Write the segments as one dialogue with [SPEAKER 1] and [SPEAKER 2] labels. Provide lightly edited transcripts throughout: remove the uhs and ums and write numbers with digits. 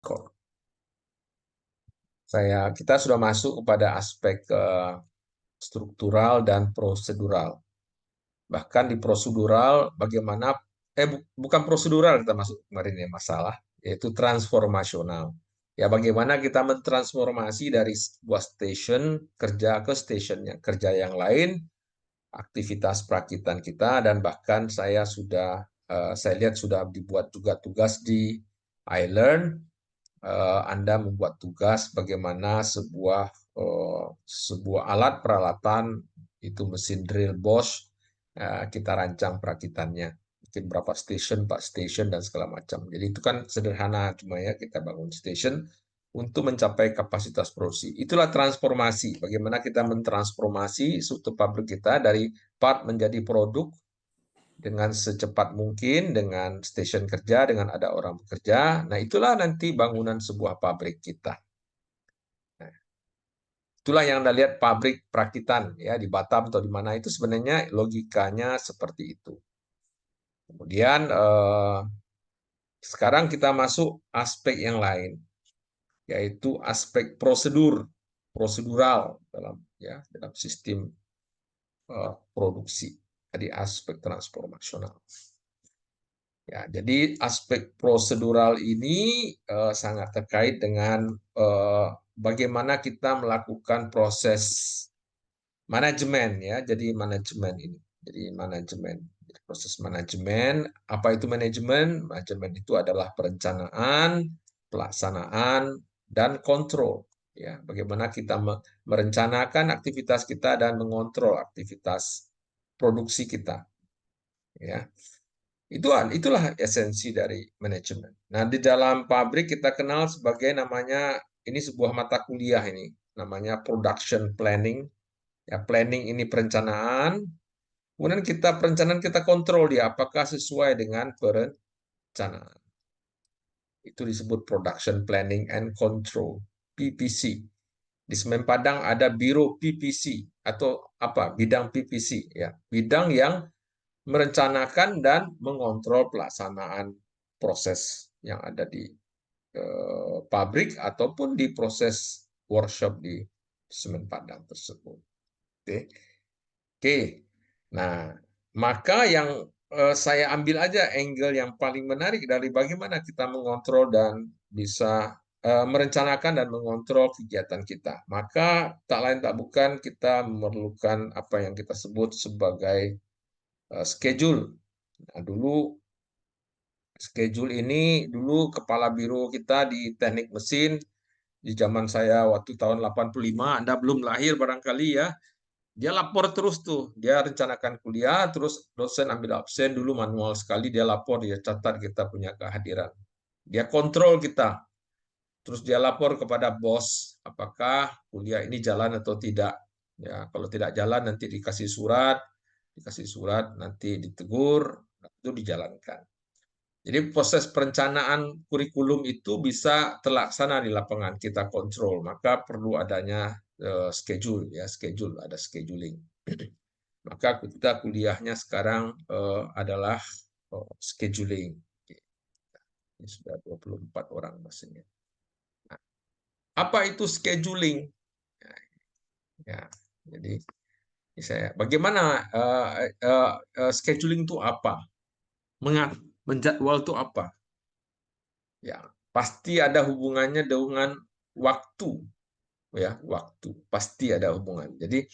[SPEAKER 1] Core. Kita sudah masuk kepada aspek struktural dan prosedural. Bahkan di prosedural bagaimana bukan prosedural kita masuk kemarin ya masalah, yaitu transformasional. Ya bagaimana kita mentransformasi dari sebuah station kerja ke stationnya kerja yang lain, aktivitas perakitan kita, dan bahkan saya lihat sudah dibuat juga tugas di iLearn. Anda membuat tugas bagaimana sebuah alat peralatan itu mesin drill Bosch, kita rancang perakitannya, mungkin berapa station, 4 station dan segala macam. Jadi itu kan sederhana, cuma ya kita bangun station untuk mencapai kapasitas produksi. Itulah transformasi, bagaimana kita mentransformasi struktur pabrik kita dari part menjadi produk dengan secepat mungkin, dengan stasiun kerja, dengan ada orang bekerja. Nah, itulah nanti bangunan sebuah pabrik kita. Nah, itulah yang Anda lihat pabrik perakitan ya di Batam atau di mana, itu sebenarnya logikanya seperti itu. Kemudian sekarang kita masuk aspek yang lain, yaitu aspek prosedural dalam sistem produksi, jadi aspek transformasional. Ya, jadi aspek prosedural ini sangat terkait dengan bagaimana kita melakukan proses manajemen ya. Jadi proses manajemen. Apa itu manajemen? Manajemen itu adalah perencanaan, pelaksanaan, dan kontrol. Ya, bagaimana kita merencanakan aktivitas kita dan mengontrol aktivitas produksi kita. Ya. Itulah esensi dari manajemen. Nah, di dalam pabrik kita kenal sebagai namanya, ini sebuah mata kuliah ini, namanya production planning. Ya, planning ini perencanaan. Kemudian perencanaan kita kontrol dia apakah sesuai dengan perencanaan. Itu disebut production planning and control, PPC. Di Semen Padang ada biro PPC atau apa? Bidang PPC ya. Bidang yang merencanakan dan mengontrol pelaksanaan proses yang ada di pabrik ataupun di proses workshop di Semen Padang tersebut. Oke. Nah, maka yang saya ambil aja angle yang paling menarik dari bagaimana kita mengontrol dan bisa merencanakan dan mengontrol kegiatan kita. Maka tak lain tak bukan kita memerlukan apa yang kita sebut sebagai schedule. Nah, schedule ini dulu kepala biro kita di teknik mesin di zaman saya waktu tahun 85, Anda belum lahir barangkali ya. Dia lapor terus tuh, dia rencanakan kuliah, terus dosen ambil absen dulu manual sekali, dia lapor, dia catat kita punya kehadiran. Dia kontrol kita, terus dia lapor kepada bos, apakah kuliah ini jalan atau tidak. Ya, kalau tidak jalan nanti dikasih surat nanti ditegur, itu dijalankan. Jadi proses perencanaan kurikulum itu bisa terlaksana di lapangan, kita kontrol, maka perlu adanya schedule ya, ada scheduling. Maka kita kuliahnya sekarang adalah scheduling. Ini sudah 24 orang maksudnya. Nah, apa itu scheduling? Ya, jadi bagaimana scheduling itu apa? Menjadwal itu apa? Ya, pasti ada hubungannya dengan waktu. Ya, waktu pasti ada hubungan. Jadi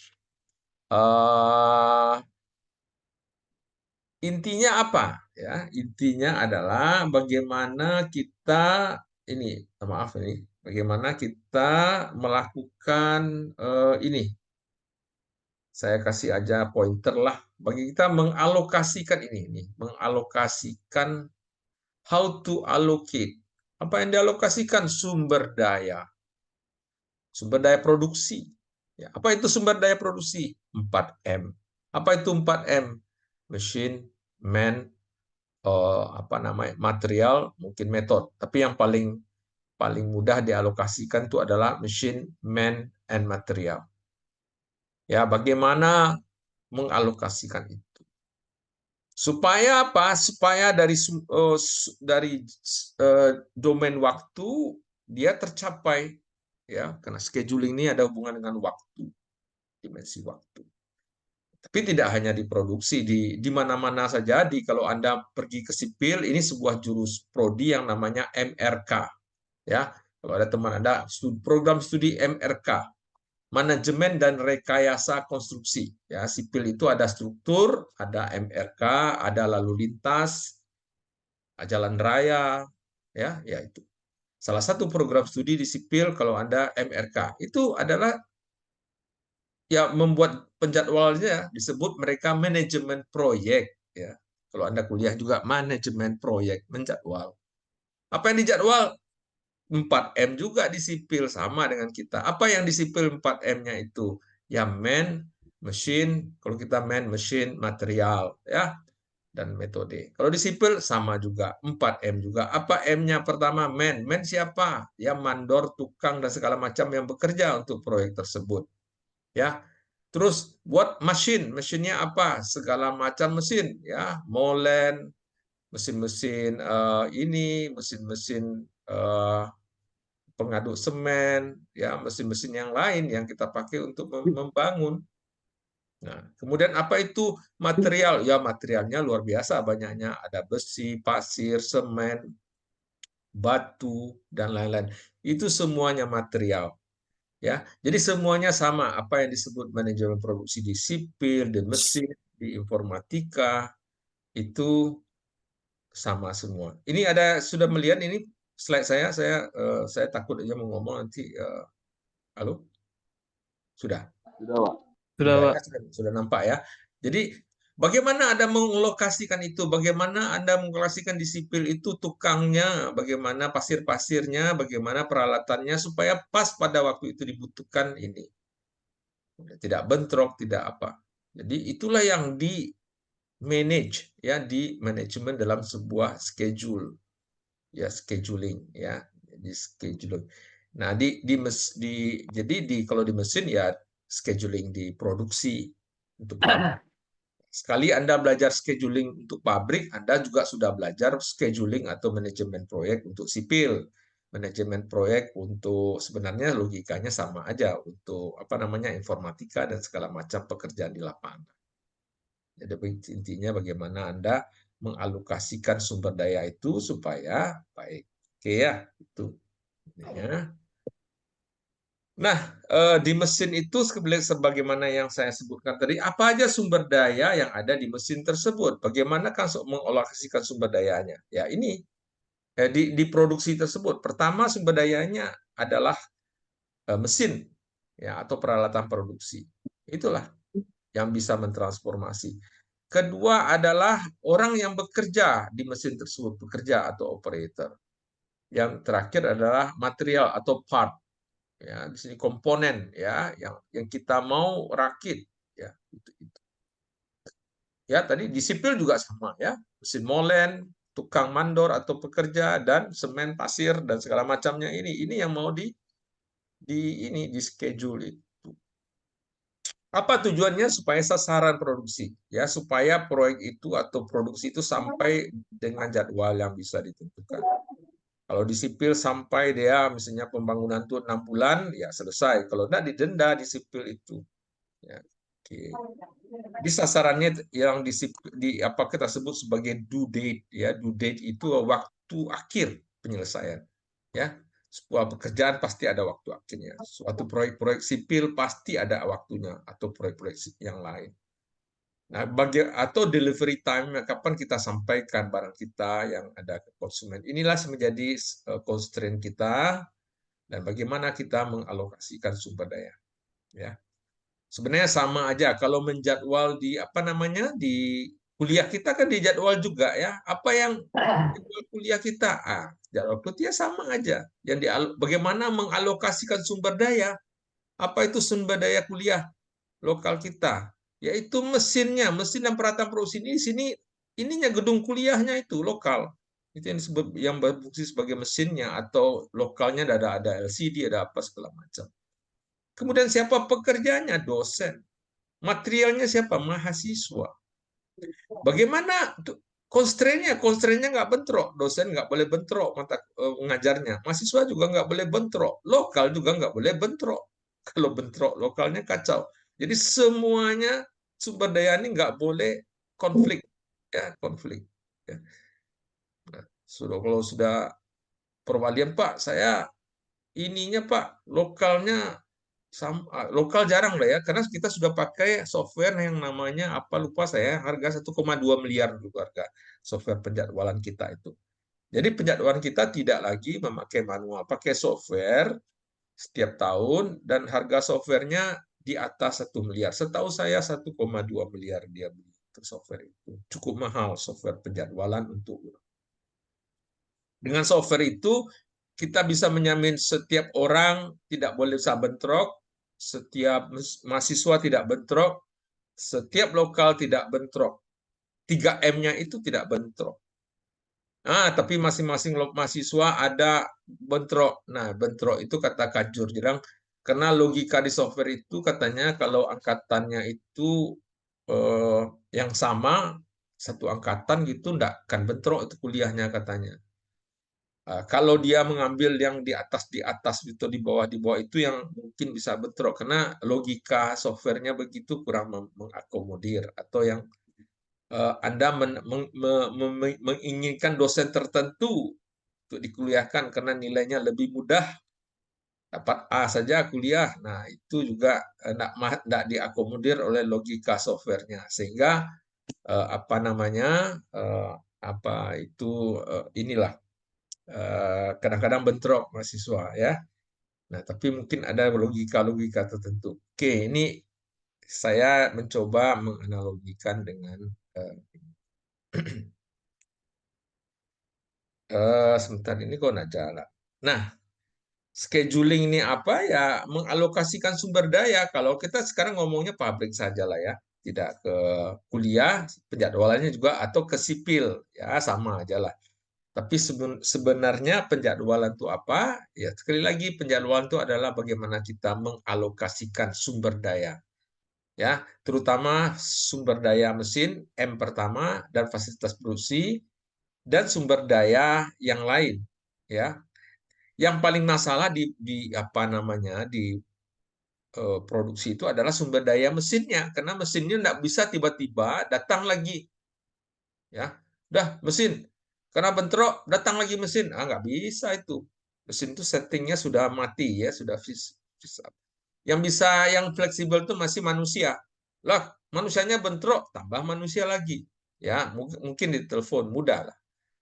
[SPEAKER 1] intinya apa? Ya, intinya adalah bagaimana kita bagaimana kita melakukan ini. Saya kasih aja pointer lah bagi kita mengalokasikan mengalokasikan, how to allocate. Apa yang dialokasikan? Sumber daya produksi. Ya, apa itu sumber daya produksi? 4M. Apa itu 4M? Machine, man, material, mungkin metode. Tapi yang paling mudah dialokasikan itu adalah machine, man, and material. Ya, bagaimana mengalokasikan itu? Supaya apa? Supaya dari domain waktu dia tercapai, ya, karena scheduling ini ada hubungan dengan waktu, dimensi waktu. Tapi tidak hanya di produksi, di mana-mana saja. Kalau Anda pergi ke sipil, ini sebuah jurus prodi yang namanya MRK, ya. Kalau ada teman Anda program studi MRK, manajemen dan rekayasa konstruksi, ya. Sipil itu ada struktur, ada MRK, ada lalu lintas, jalan raya, ya, itu. Salah satu program studi di sipil kalau Anda MRK itu adalah ya membuat penjadwalannya disebut mereka manajemen proyek, ya. Kalau Anda kuliah juga manajemen proyek, menjadwal. Apa yang dijadwal? 4M juga di sipil, sama dengan kita. Apa yang di sipil 4M-nya itu? Ya man, machine, kalau kita man, machine, material, ya, dan metode. Kalau di sipil sama juga, 4M juga. Apa M-nya pertama? Man. Man siapa? Ya mandor, tukang, dan segala macam yang bekerja untuk proyek tersebut. Ya. Terus buat mesin. Mesinnya apa? Segala macam mesin, ya. Molen, mesin-mesin ini, mesin-mesin pengaduk semen, ya, mesin-mesin yang lain yang kita pakai untuk membangun. Nah, kemudian apa itu material? Ya, materialnya luar biasa banyaknya. Ada besi, pasir, semen, batu, dan lain-lain. Itu semuanya material. Ya, jadi semuanya sama. Apa yang disebut manajemen produksi di sipil, di mesin, di informatika, itu sama semua. Ini ada sudah melihat ini slide saya takut aja mau ngomong nanti. Halo, sudah.
[SPEAKER 2] Sudah, Pak.
[SPEAKER 3] Sudah,
[SPEAKER 1] Sudah
[SPEAKER 3] Pak.
[SPEAKER 1] ya, sudah nampak ya. Jadi bagaimana Anda menglokasikan itu? Bagaimana Anda menglokasikan di sipil itu tukangnya, bagaimana pasir-pasirnya, bagaimana peralatannya supaya pas pada waktu itu dibutuhkan ini. Tidak bentrok, tidak apa. Jadi itulah yang di manage, ya, di manajemen dalam sebuah schedule, ya, scheduling, ya, di scheduling. Nah, kalau di mesin ya scheduling di produksi untuk pabrik. Sekali Anda belajar scheduling untuk pabrik, Anda juga sudah belajar scheduling atau manajemen proyek untuk sipil. Manajemen proyek untuk sebenarnya logikanya sama aja untuk apa namanya informatika dan segala macam pekerjaan di lapangan. Jadi intinya bagaimana Anda mengalokasikan sumber daya itu supaya baik. Oke ya, itu. Ya. Nah, di mesin itu sebagaimana yang saya sebutkan tadi, apa aja sumber daya yang ada di mesin tersebut? Bagaimana kan mengalokasikan sumber dayanya? Ya, ini di produksi tersebut. Pertama, sumber dayanya adalah mesin, ya, atau peralatan produksi. Itulah yang bisa mentransformasi. Kedua adalah orang yang bekerja di mesin tersebut, bekerja atau operator. Yang terakhir adalah material atau part, ya, di sini komponen, ya, yang kita mau rakit, ya, itu. Ya, tadi di sipil juga sama, ya, mesin molen, tukang mandor atau pekerja, dan semen, pasir, dan segala macamnya ini yang mau di schedule itu. Apa tujuannya? Supaya sasaran produksi, ya, supaya proyek itu atau produksi itu sampai dengan jadwal yang bisa ditentukan. Kalau di sipil sampai dia misalnya pembangunan itu 6 bulan, ya selesai. Kalau tidak didenda di sipil itu. Ya, oke. Di sasarannya yang apa kita sebut sebagai due date, ya. Due date itu waktu akhir penyelesaian. Ya, sebuah pekerjaan pasti ada waktu akhirnya. Suatu proyek-proyek sipil pasti ada waktunya atau proyek-proyek yang lain. Nah, atau delivery time, kapan kita sampaikan barang kita yang ada ke konsumen. Inilah menjadi constraint kita dan bagaimana kita mengalokasikan sumber daya. Ya, sebenarnya sama aja kalau menjadwal di apa namanya di kuliah kita kan dijadwal juga, ya. Apa yang jadwal kuliah kita? Jadwal kuliah sama aja. Bagaimana mengalokasikan sumber daya? Apa itu sumber daya kuliah lokal kita? Yaitu mesin dan peralatan produksi ini di sini ininya gedung kuliahnya itu lokal. Itu yang berfungsi sebagai mesinnya atau lokalnya ada LCD, ada apa segala macam. Kemudian siapa pekerjanya? Dosen. Materialnya siapa? Mahasiswa. Bagaimana Constraint-nya nggak bentrok. Dosen nggak boleh bentrok mata ngajarnya. Mahasiswa juga nggak boleh bentrok. Lokal juga nggak boleh bentrok. Kalau bentrok lokalnya kacau. Jadi semuanya sumber daya ini nggak boleh konflik, ya konflik. Ya. Nah, kalau sudah perwalian Pak, saya ininya Pak lokalnya lokal jarang lah ya, karena kita sudah pakai software yang namanya apa lupa saya, harga 1,2 miliar dulu harga software penjadwalan kita itu. Jadi penjadwalan kita tidak lagi memakai manual, pakai software setiap tahun dan harga softwarenya di atas 1 miliar. Setahu saya 1,2 miliar dia beli untuk software itu. Cukup mahal software penjadwalan untuk dengan software itu kita bisa menyamin setiap orang tidak boleh bentrok, setiap mahasiswa tidak bentrok, setiap lokal tidak bentrok. 3M-nya itu tidak bentrok. Tapi masing-masing mahasiswa ada bentrok. Nah, bentrok itu kata Kajur. Jadi, karena logika di software itu katanya kalau angkatannya itu yang sama, satu angkatan gitu, enggak akan bentrok itu kuliahnya katanya. Kalau dia mengambil yang di atas itu di bawah itu yang mungkin bisa bentrok karena logika softwarenya begitu kurang mengakomodir atau yang Anda menginginkan dosen tertentu untuk dikuliahkan karena nilainya lebih mudah dapat A saja kuliah. Nah, itu juga tidak diakomodir oleh logika softwarenya sehingga apa namanya apa itu inilah kadang-kadang bentrok mahasiswa ya. Nah, tapi mungkin ada logika-logika tertentu. Oke, ini saya mencoba menganalogikan dengan sebentar ini kok nggak jalan. Nah, scheduling ini apa ya? Mengalokasikan sumber daya. Kalau kita sekarang ngomongnya pabrik saja lah ya, tidak ke kuliah, penjadwalannya juga atau ke sipil ya sama aja lah. Tapi sebenarnya penjadwalan itu apa? Ya, sekali lagi penjadwalan itu adalah bagaimana kita mengalokasikan sumber daya. Ya, terutama sumber daya mesin M pertama dan fasilitas produksi dan sumber daya yang lain, ya. Yang paling masalah di apa namanya di produksi itu adalah sumber daya mesinnya karena mesinnya tidak bisa tiba-tiba datang lagi, ya. Udah mesin karena bentrok datang lagi mesin, nggak bisa itu. Mesin itu settingnya sudah mati ya, sudah yang bisa yang fleksibel itu masih manusia. Lah, manusianya bentrok, tambah manusia lagi. Ya, mungkin di telepon mudah lah.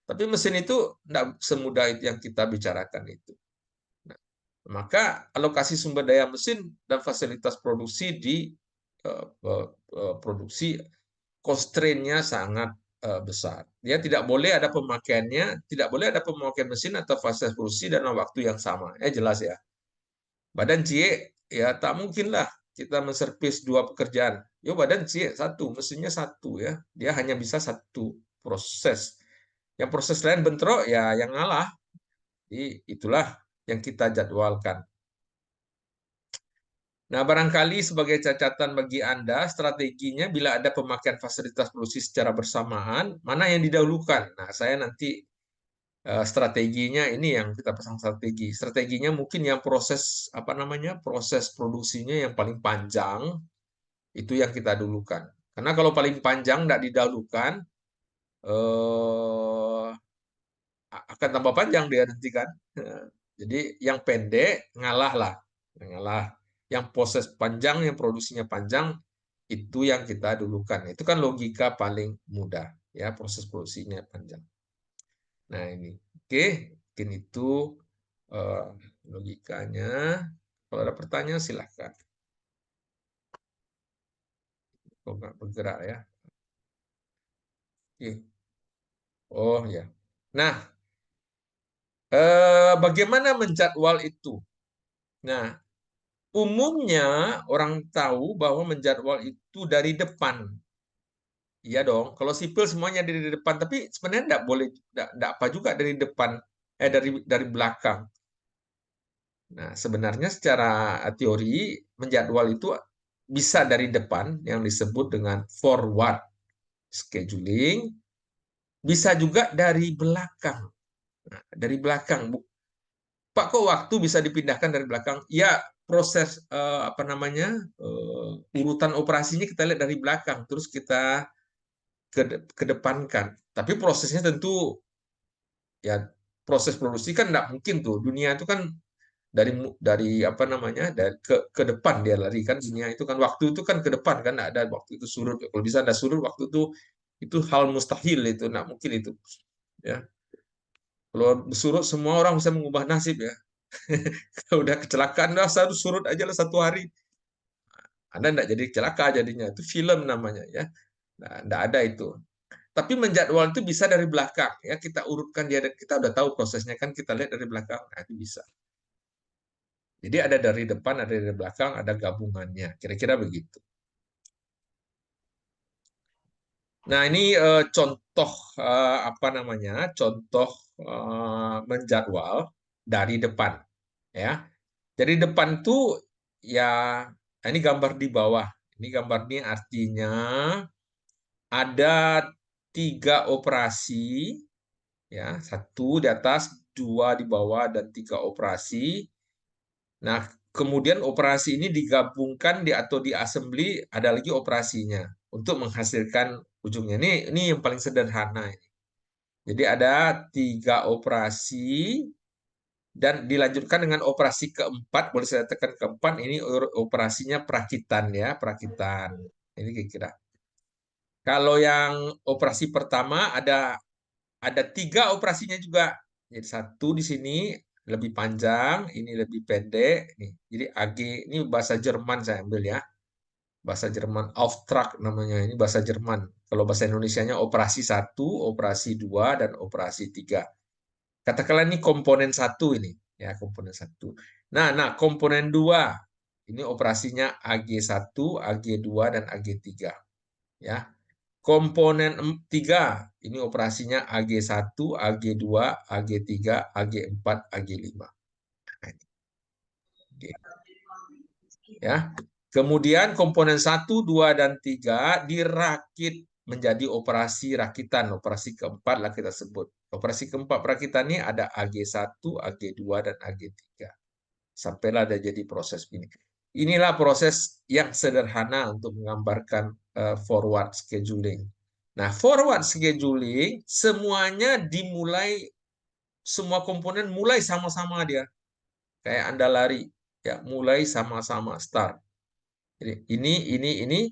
[SPEAKER 1] Tapi mesin itu tidak semudah itu yang kita bicarakan itu. Nah, maka alokasi sumber daya mesin dan fasilitas produksi di produksi constraint-nya sangat besar. Ya, tidak boleh ada pemakaiannya, tidak boleh ada pemakaian mesin atau fasilitas produksi dalam waktu yang sama. Jelas ya. Badan CIE ya tak mungkinlah kita menservis dua pekerjaan. Yo badan CIE satu, mesinnya satu ya. Dia hanya bisa satu proses. Yang proses lain bentrok ya yang ngalah. Jadi itulah yang kita jadwalkan. Nah, barangkali sebagai catatan bagi Anda, strateginya bila ada pemakaian fasilitas produksi secara bersamaan, mana yang didahulukan? Nah, saya nanti strateginya ini yang kita pasang strategi. Strateginya mungkin yang proses apa namanya proses produksinya yang paling panjang itu yang kita dulukan. Karena kalau paling panjang tidak didahulukan eh, akan tambah panjang dia nanti kan. Jadi yang pendek ngalah lah, ngalah. Yang proses panjang, yang produksinya panjang itu yang kita dulukan. Itu kan logika paling mudah ya proses produksinya panjang. Nah ini, oke, mungkin itu eh, logikanya. Kalau ada pertanyaan silahkan. Kok nggak bergerak ya? Oke. Oh ya. Nah, bagaimana menjadwal itu? Nah, umumnya orang tahu bahwa menjadwal itu dari depan. Iya dong. Kalau sipil semuanya dari depan, tapi sebenarnya enggak boleh, enggak apa juga dari depan, dari belakang. Nah, sebenarnya secara teori menjadwal itu bisa dari depan yang disebut dengan forward scheduling Bisa juga dari belakang. Nah, dari belakang, Bu. Pak, kok waktu bisa dipindahkan dari belakang? Ya, proses apa namanya urutan operasinya kita lihat dari belakang, terus kita kedepankan. Tapi prosesnya tentu ya proses produksi kan nggak mungkin tuh. Dunia itu kan dari apa namanya dari ke depan dia lari kan, dunia itu kan waktu itu kan ke depan kan, nggak ada waktu itu surut. Kalau bisa ada surut waktu itu hal mustahil, itu nggak mungkin itu ya. Kalau surut semua orang bisa mengubah nasib ya. Kalau udah kecelakaan dah satu surut aja lah 1 hari, Anda enggak jadi celaka jadinya. Itu film namanya ya. Nah, enggak ada itu. Tapi menjadwal itu bisa dari belakang ya. Kita urutkan dia, kita udah tahu prosesnya kan, kita lihat dari belakang. Nah, itu bisa. Jadi ada dari depan, ada dari belakang, ada gabungannya. Kira-kira begitu. Nah, ini contoh apa namanya? Contoh menjadwal dari depan ya. Jadi depan tuh ya, ini gambar di bawah. Ini gambar ini artinya ada 3 operasi, ya, 1 di atas, 2 di bawah, dan 3 operasi. Nah, kemudian operasi ini digabungkan atau diassembly, ada lagi operasinya untuk menghasilkan ujungnya. Ini yang paling sederhana ini. Jadi ada 3 operasi dan dilanjutkan dengan operasi keempat, boleh saya tekan keempat, ini operasinya perakitan ya, perakitan. Ini kira-kira. Kalau yang operasi pertama ada 3 operasinya juga. Jadi 1 di sini lebih panjang, ini lebih pendek. Nih, jadi AG ini bahasa Jerman saya ambil ya. Bahasa Jerman, Auftrag namanya. Ini bahasa Jerman. Kalau bahasa Indonesianya operasi 1, operasi 2, dan operasi 3. Katakanlah ini komponen 1 ini, ya komponen 1. Nah, komponen 2 ini operasinya AG1, AG2, dan AG3. Ya. Komponen 3 ini operasinya AG1, AG2, AG3, AG4, AG5. Ya. Kemudian komponen 1, 2, dan 3 dirakit menjadi operasi rakitan. Operasi keempat lah kita sebut. Operasi keempat perakitan ini ada AG1, AG2, dan AG3. Sampailah ada jadi proses ini. Inilah proses yang sederhana untuk menggambarkan forward scheduling. Nah, forward scheduling semuanya dimulai, semua komponen mulai sama-sama dia. Kayak Anda lari, ya mulai sama-sama start. Jadi ini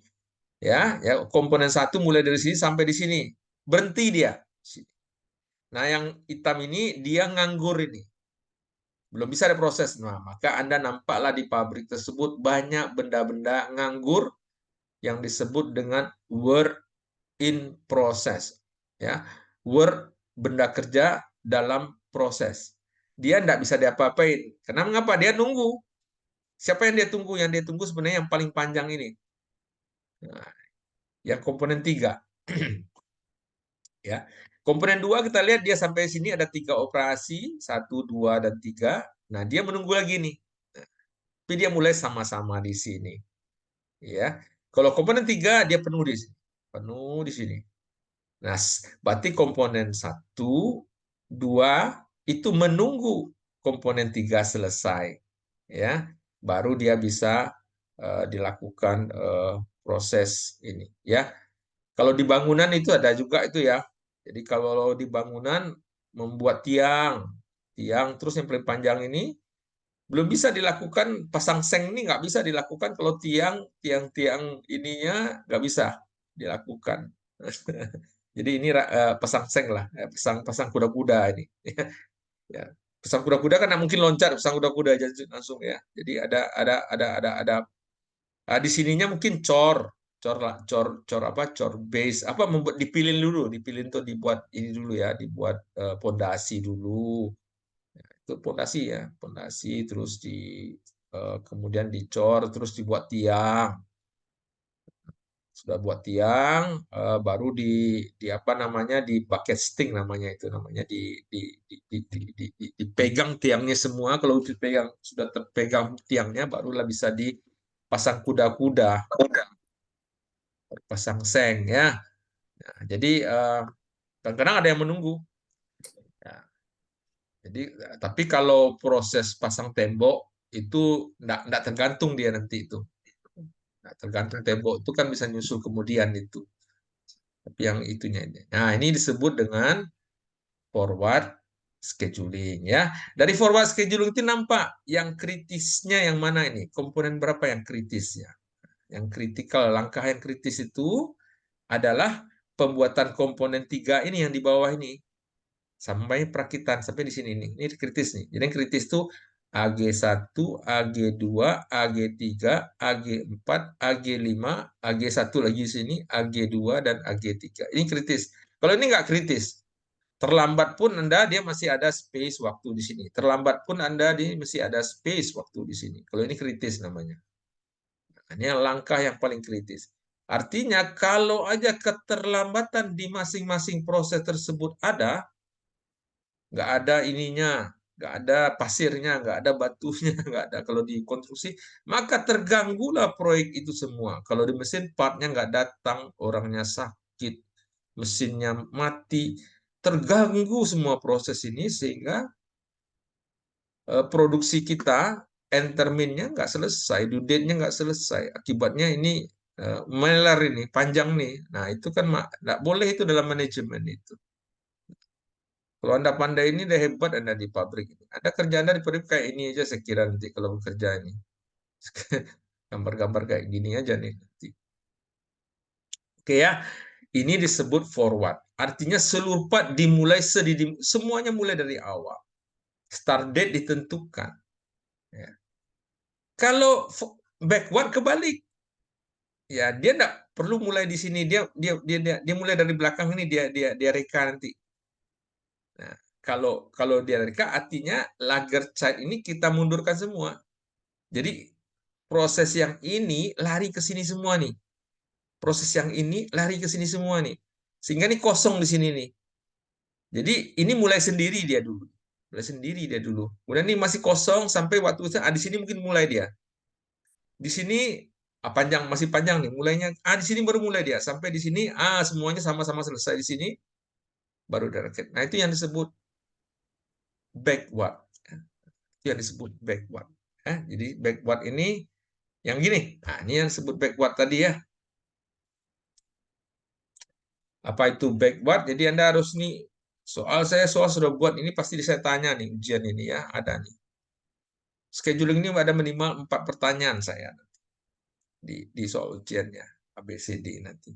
[SPEAKER 1] ya komponen 1 mulai dari sini sampai di sini. Berhenti dia. Nah, yang hitam ini dia nganggur ini. Belum bisa diproses. Nah, maka Anda nampaklah di pabrik tersebut banyak benda-benda nganggur yang disebut dengan work in process. Ya, work benda kerja dalam proses. Dia tidak bisa diapa-apain. Karena mengapa? Dia nunggu. Siapa yang dia tunggu? Yang dia tunggu sebenarnya yang paling panjang ini. Nah, yang komponen 3. Ya. Komponen 2 kita lihat dia sampai sini ada 3 operasi, 1, 2, dan 3. Nah, dia menunggu lagi nih. Tapi dia mulai sama-sama di sini. Ya. Kalau komponen 3 dia penuh di sini. Penuh di sini. Nah, berarti komponen 1, 2 itu menunggu komponen 3 selesai. Ya. Baru dia bisa dilakukan proses ini. Ya. Kalau di bangunan itu ada juga itu ya. Jadi kalau di bangunan membuat tiang, terus yang paling panjang ini belum bisa dilakukan, pasang seng ini nggak bisa dilakukan kalau tiang-tiang ininya nggak bisa dilakukan. Jadi ini pasang seng lah, pasang pasang kuda-kuda ini. Ya, pasang kuda-kuda kan nggak mungkin loncat, pasang kuda-kuda aja langsung ya. Jadi ada di sininya mungkin cor lah, cor apa, cor base apa, membuat dipilih tuh, dibuat ini dulu ya, dibuat pondasi dulu. Itu pondasi ya, pondasi terus kemudian dicor, terus dibuat tiang. Sudah buat tiang, baru di apa namanya, di bucket sting namanya, itu namanya dipegang tiangnya semua. Kalau dipegang, sudah terpegang tiangnya, barulah bisa dipasang kuda-kuda, pasang seng ya. Nah, jadi Kadang-kadang ada yang menunggu. Ya, jadi, tapi kalau proses pasang tembok itu enggak tergantung dia nanti itu. Nggak tergantung tembok itu kan bisa nyusul kemudian itu. Tapi yang itunya ini. Nah, ini disebut dengan forward scheduling ya. Dari forward scheduling itu nampak yang kritisnya yang mana ini? Komponen berapa yang kritis ya? Yang kritikal, langkah yang kritis itu adalah pembuatan komponen 3 ini yang di bawah ini. Sampai perakitan, sampai di sini nih. Ini kritis nih. Jadi yang kritis itu AG1, AG2, AG3, AG4, AG5, AG1 lagi di sini, AG2, dan AG3. Ini kritis. Kalau ini nggak kritis, terlambat pun Anda dia masih ada space waktu di sini. Terlambat pun Anda dia masih ada space waktu di sini. Kalau ini kritis namanya. Nah, ini langkah yang paling kritis. Artinya kalau aja keterlambatan di masing-masing proses tersebut ada, nggak ada ininya, nggak ada pasirnya, nggak ada batunya, nggak ada kalau di konstruksi, maka terganggulah proyek itu semua. Kalau di mesin partnya nggak datang, orangnya sakit, mesinnya mati, terganggu semua proses ini sehingga produksi kita end terminnya nggak selesai, due date-nya nggak selesai. Akibatnya ini melar ini, panjang nih. Nah itu kan nggak boleh itu dalam manajemen itu. Kalau Anda pandai ini, udah hebat Anda di pabrik ini. Anda kerja Anda di pabrik kayak ini aja saya kira nanti kalau bekerja ini. Gambar-gambar kayak gini aja nih nanti. Oke ya, ini disebut forward. Artinya seluruh part dimulai semuanya mulai dari awal. Start date ditentukan. Ya. Kalau backward kebalik, ya dia enggak perlu mulai di sini. Dia mulai dari belakang ini dia reka nanti. Nah, kalau dia reka artinya lager chart ini kita mundurkan semua. Jadi proses yang ini lari ke sini semua nih. Proses yang ini lari ke sini semua nih. Sehingga ini kosong di sini nih. Jadi ini mulai sendiri dia dulu. Mulai sendiri dia dulu. Kemudian ini masih kosong sampai waktu di sini mungkin mulai dia. Di sini panjang masih panjang nih mulainya. Di sini baru mulai dia sampai di sini semuanya sama-sama selesai di sini baru direct. Nah, itu yang disebut backward. Itu yang disebut backward. Jadi backward ini yang gini. Nah, ini yang disebut backward tadi ya. Apa itu backward? Jadi Anda harus nih, soal sudah buat ini pasti saya tanya nih ujian ini ya, ada nih. Scheduling ini ada minimal 4 pertanyaan saya di soal ujiannya ABCD nanti.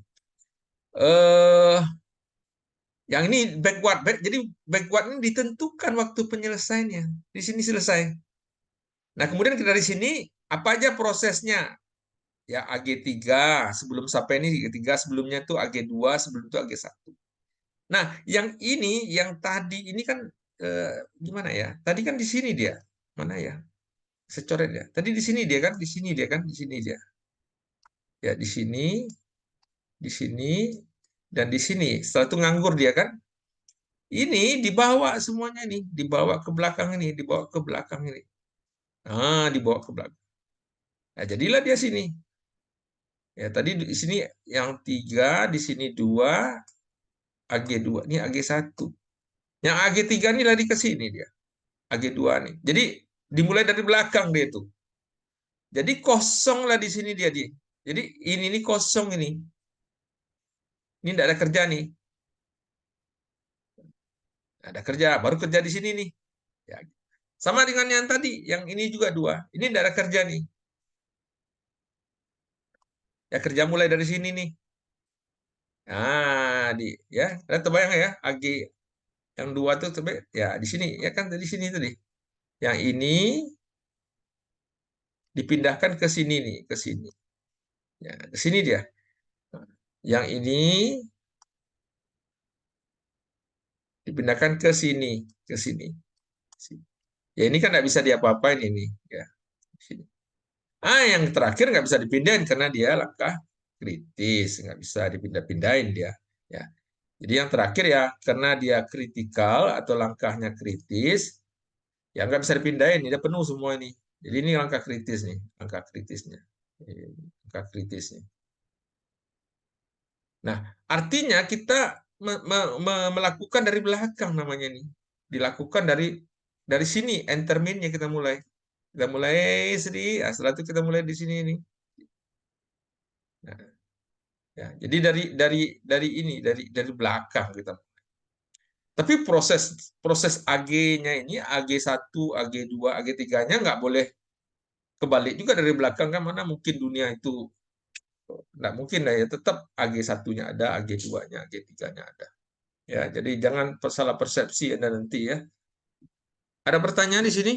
[SPEAKER 1] Yang ini backward, jadi backward ini ditentukan waktu penyelesaiannya. Di sini selesai. Nah, kemudian dari sini apa aja prosesnya? Ya AG3 sebelum sampai ini AG3 sebelumnya itu AG2 sebelum itu AG1. Nah, yang ini, yang tadi ini kan gimana ya? Tadi kan di sini dia, mana ya? Saya coret ya. Tadi di sini dia kan, di sini dia kan, di sini dia. Ya di sini, dan di sini. Setelah itu nganggur dia kan. Ini dibawa semuanya nih, dibawa ke belakang ini, dibawa ke belakang ini. Dibawa ke belakang. Nah, jadilah dia sini. Ya, tadi di sini yang 3, di sini 2, AG2, ini AG1. Yang AG3 ini lari ke sini dia. AG2 nih. Jadi dimulai dari belakang dia itu. Jadi kosong lah di sini dia. Jadi ini kosong ini. Ini tidak ada kerja nih. Ada kerja, baru kerja di sini nih. Ya. Sama dengan yang tadi, yang ini juga 2. Ini tidak ada kerja nih. Ya kerja mulai dari sini nih. Ya, ada terbayang ya, AG yang 2 tuh ya di sini ya kan di sini tadi. Yang ini dipindahkan ke sini nih, ke sini. Ya, ke sini dia. Yang ini dipindahkan ke sini, ke sini. Ya ini kan nggak bisa diapa-apain ini. Ya, sini. Yang terakhir nggak bisa dipindahin karena dia langkah kritis, nggak bisa dipindah-pindahin dia. Ya, jadi yang terakhir ya karena dia kritikal atau langkahnya kritis, ya nggak bisa dipindahin, dia penuh semua ini. Jadi ini langkah kritis nih, langkah kritisnya, langkah kritisnya. Nah, artinya kita melakukan dari belakang namanya nih. Dilakukan dari sini, enterminnya kita mulai. Kita mulai sedih, setelah itu kita mulai di sini nih. Nah, ya, jadi dari ini, dari belakang kita. Tapi proses proses AG-nya ini, AG1, AG2, AG3-nya nggak boleh kebalik juga dari belakang kan, mana mungkin dunia itu nggak mungkin lah ya, tetap AG1-nya ada, AG2-nya, AG3-nya ada. Ya, jadi jangan salah persepsi Anda nanti ya. Ada pertanyaan di sini?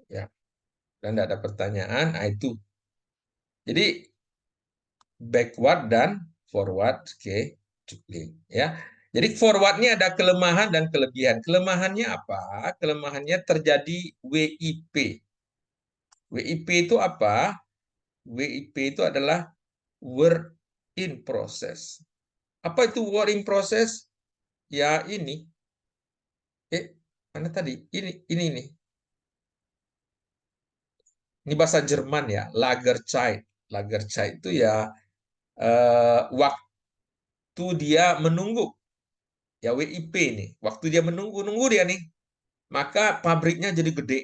[SPEAKER 1] Ya, dan tidak ada pertanyaan, nah itu. Jadi backward dan forward, oke, ya. Jadi forwardnya ada kelemahan dan kelebihan. Kelemahannya apa? Kelemahannya terjadi WIP. WIP itu apa? WIP itu adalah work in process. Apa itu work in process? Ya ini, mana tadi? Ini nih. Ini bahasa Jerman ya, Lagerzeit. Lagerzeit itu ya waktu dia menunggu, ya WIP nih. Waktu dia menunggu dia nih, maka pabriknya jadi gede.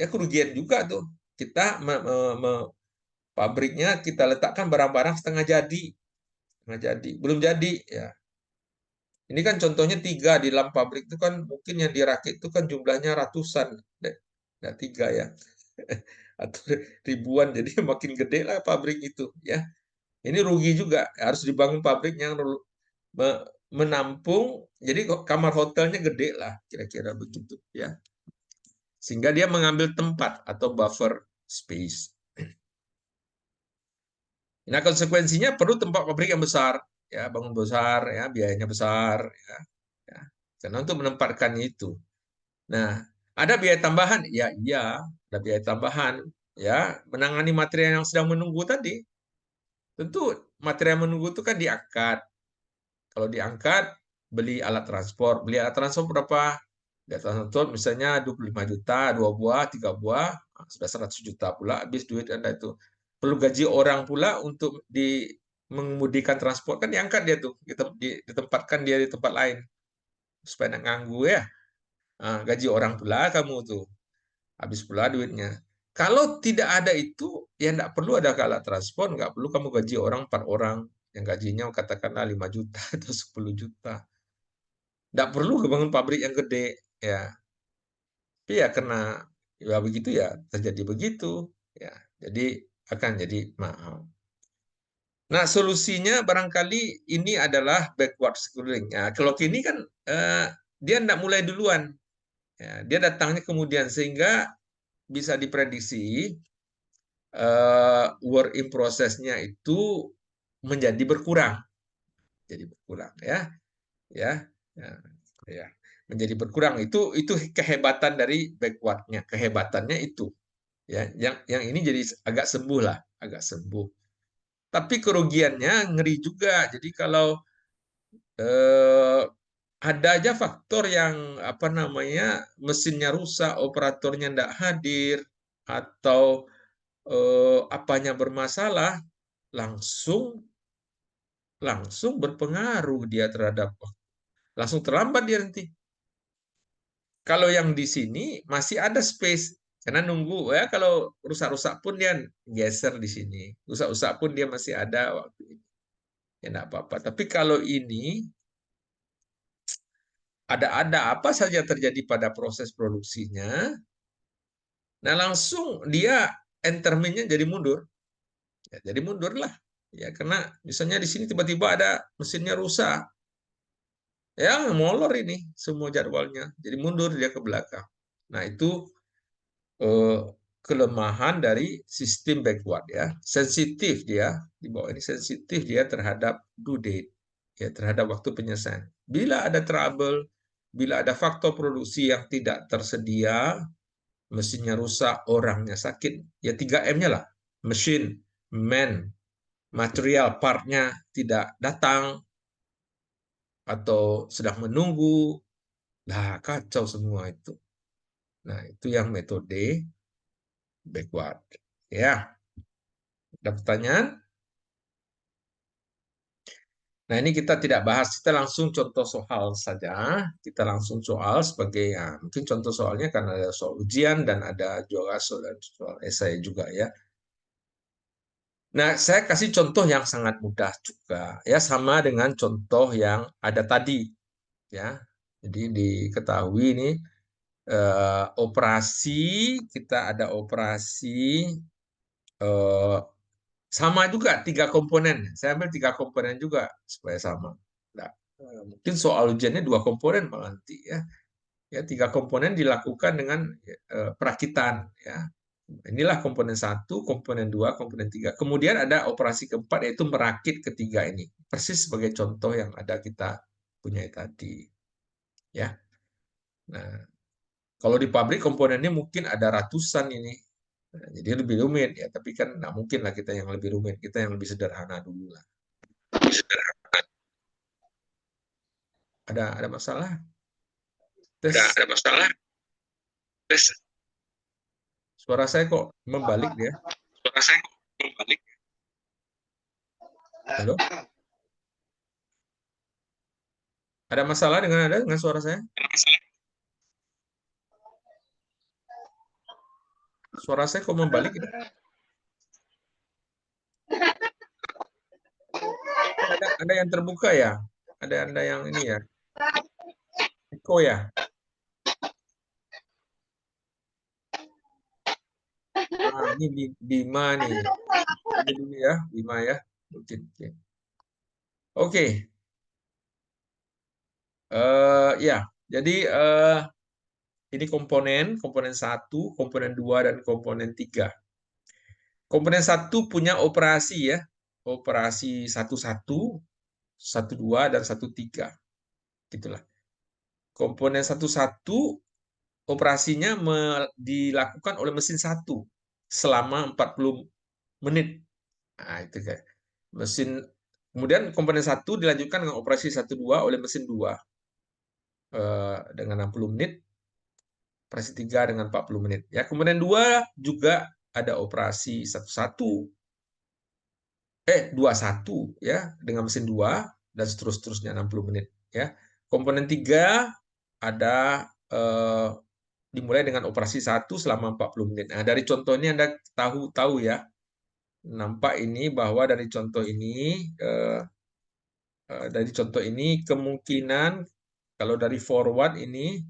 [SPEAKER 1] Ya kerugian juga tuh. Kita pabriknya kita letakkan barang-barang setengah jadi, belum jadi ya. Ini kan contohnya tiga di dalam pabrik itu kan mungkin yang dirakit itu kan jumlahnya ratusan, nah, tiga ya, atau ribuan, jadi makin gede lah pabrik itu ya. Ini rugi juga, harus dibangun pabrik yang menampung, jadi kamar hotelnya gede lah, kira-kira begitu ya. Sehingga dia mengambil tempat atau buffer space. Nah, konsekuensinya perlu tempat pabrik yang besar, ya, bangun besar, ya, biayanya besar, ya. Karena untuk menempatkan itu. Nah, ada biaya tambahan, ya iya, ada biaya tambahan, ya, menangani material yang sedang menunggu tadi. Tentu material menunggu itu kan diangkat. Kalau diangkat, beli alat transport berapa? Di alat transport misalnya 25 juta, 2 buah, 3 buah, sudah 100 juta pula, habis duit Anda itu. Perlu gaji orang pula untuk mengemudikan transport, kan diangkat dia tuh, ditempatkan dia di tempat lain, supaya nggak nganggu ya. Nah, gaji orang pula kamu tuh, habis pula duitnya. Kalau tidak ada itu, ya nggak perlu ada alat transport, nggak perlu kamu gaji orang 4 orang, yang gajinya katakanlah 5 juta atau 10 juta. Nggak perlu kebangun pabrik yang gede, ya. Tapi ya karena ya begitu ya terjadi begitu, ya. Jadi akan jadi mahal. Nah, solusinya barangkali ini adalah backward schooling. Ya, kalau kini kan dia tidak mulai duluan, ya, dia datangnya kemudian sehingga bisa diprediksi work in process-nya itu menjadi berkurang, jadi berkurang ya, ya, ya, ya. Menjadi berkurang itu kehebatan dari backwardnya, kehebatannya itu ya, yang ini jadi agak sembuh lah, agak sembuh. Tapi kerugiannya ngeri juga. Jadi kalau eh, ada aja faktor yang apa namanya, mesinnya rusak, operatornya tidak hadir, atau apanya bermasalah, langsung langsung berpengaruh dia terhadap, langsung terlambat dia nanti. Kalau yang di sini masih ada space, karena nunggu ya, kalau rusak-rusak pun dia geser di sini, rusak-rusak pun dia masih ada waktu ini, ya enggak apa-apa. Tapi kalau ini ada apa saja terjadi pada proses produksinya, nah langsung dia enterminnya jadi mundur, ya, jadi mundur lah, ya, karena misalnya di sini tiba-tiba ada mesinnya rusak, ya molor ini semua jadwalnya, jadi mundur dia ke belakang. Nah itu eh, kelemahan dari sistem backward ya, sensitif dia, di bawah ini sensitif dia terhadap due date, ya, terhadap waktu penyelesaian. Bila ada trouble, bila ada faktor produksi yang tidak tersedia, mesinnya rusak, orangnya sakit, ya 3M-nya lah, mesin, man, material partnya tidak datang atau sedang menunggu, nah kacau semua itu. Nah itu yang metode backward. Ya, ada pertanyaan? Nah, ini kita tidak bahas, kita langsung contoh soal saja. Kita langsung soal sebagai, ya, mungkin contoh soalnya karena ada soal ujian dan ada juga soal esai juga ya. Nah, saya kasih contoh yang sangat mudah juga, ya, sama dengan contoh yang ada tadi, ya. Jadi diketahui ini operasi, kita ada operasi eh, sama juga tiga komponen. Saya ambil tiga komponen juga supaya sama. Nah, mungkin soal ujiannya dua komponen malah nanti ya. Ya, tiga komponen dilakukan dengan perakitan ya. Inilah komponen satu, komponen dua, komponen tiga. Kemudian ada operasi keempat yaitu merakit ketiga ini. Persis sebagai contoh yang ada kita punya tadi. Ya. Nah, kalau di pabrik komponennya mungkin ada ratusan ini. Nah, jadi lebih rumit ya. Tapi kan nggak mungkin lah kita yang lebih rumit. Kita yang lebih sederhana dulu lah. Ada masalah? Tes. Ada masalah? Tes. Suara saya kok membalik ya? Suara saya kok membalik. Halo? Ada masalah dengan suara saya? Ada masalah? Suara saya kok membalik ini? Ada yang terbuka ya? Ada yang ini ya? Eko ya? Nah, ini Bima nih. Ini dulu ya, Bima ya. Mungkin. Oke. Oke. Ya, jadi ini komponen satu, komponen dua, dan komponen tiga. Komponen satu punya operasi ya, operasi satu satu, satu dua, dan satu tiga. Gitulah. Komponen satu satu operasinya dilakukan oleh mesin satu selama 40 menit. Nah, itu kan. Mesin kemudian komponen satu dilanjutkan dengan operasi satu dua oleh mesin dua dengan 60 menit, operasi 3 dengan 40 menit. Ya, kemudian 2 juga ada operasi 11 21 ya dengan mesin 2 dan seterusnya 60 menit ya. Komponen 3 ada dimulai dengan operasi 1 selama 40 menit. Nah, dari contoh ini Anda tahu ya. Nampak ini bahwa dari contoh ini kemungkinan kalau dari forward ini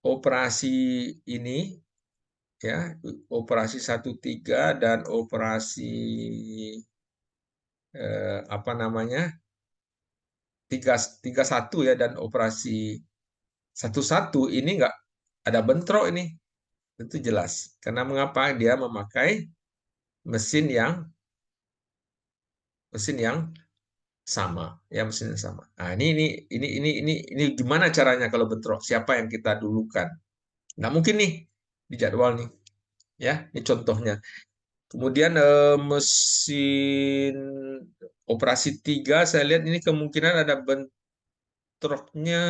[SPEAKER 1] operasi ini ya, operasi 13 dan operasi apa namanya 31 ya, dan operasi 11 ini enggak ada bentrok ini, itu jelas. Karena mengapa? Dia memakai mesin yang sama, ya, mesin yang sama. Nah, ini gimana caranya kalau bentrok? Siapa yang kita dulukan? Nggak mungkin nih di jadwal nih, ya. Ini contohnya. Kemudian mesin operasi 3 saya lihat ini kemungkinan ada bentroknya.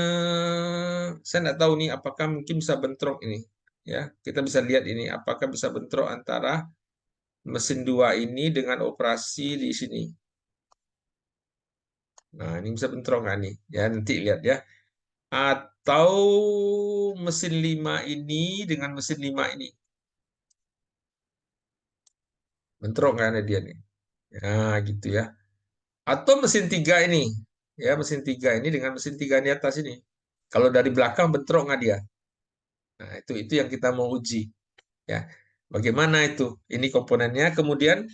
[SPEAKER 1] Saya nggak tahu nih apakah mungkin bisa bentrok ini. Ya, kita bisa lihat ini apakah bisa bentrok antara mesin 2 ini dengan operasi di sini. Nah, ini bisa bentrok nggak nih? Ya, nanti lihat ya. Atau mesin 5 ini dengan mesin 5 ini. Bentrok nggak ada dia nih? Nah, gitu ya. Atau mesin 3 ini. Ya, mesin 3 ini dengan mesin 3 di atas ini. Kalau dari belakang bentrok nggak dia? Nah, itu yang kita mau uji. Ya, bagaimana itu? Ini komponennya. Kemudian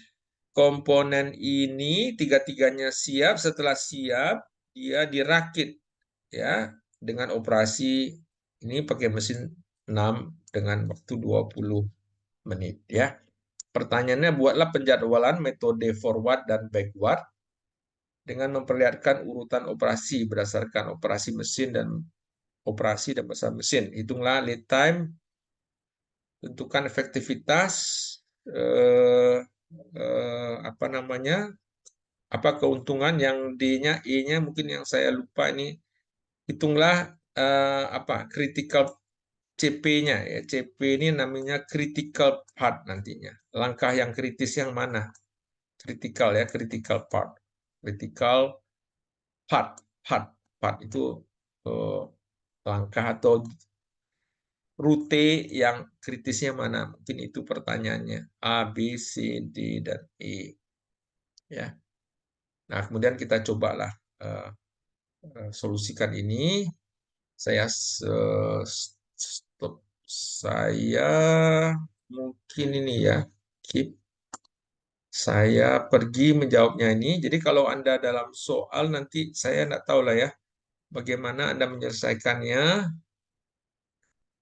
[SPEAKER 1] komponen ini tiga-tiganya siap. Setelah siap, dia dirakit ya dengan operasi ini pakai mesin 6 dengan waktu 20 menit ya. Pertanyaannya, buatlah penjadwalan metode forward dan backward dengan memperlihatkan urutan operasi berdasarkan operasi mesin dan operasi dan masa mesin. Hitunglah lead time, tentukan efektivitas, apa namanya, apa keuntungan yang D-nya, E-nya mungkin yang saya lupa ini. Hitunglah apa critical CP-nya ya. CP ini namanya critical part nantinya. Langkah yang kritis yang mana? Critical ya, critical part. Critical part, part itu eh, langkah atau rute yang kritisnya mana? Mungkin itu pertanyaannya. A, B, C, D, dan E. Ya. Nah, kemudian kita cobalah eh, solusikan ini. Saya stop. Saya mungkin ini ya. Keep. Saya pergi menjawabnya ini. Jadi kalau Anda dalam soal nanti saya tidak tahu lah ya bagaimana Anda menyelesaikannya.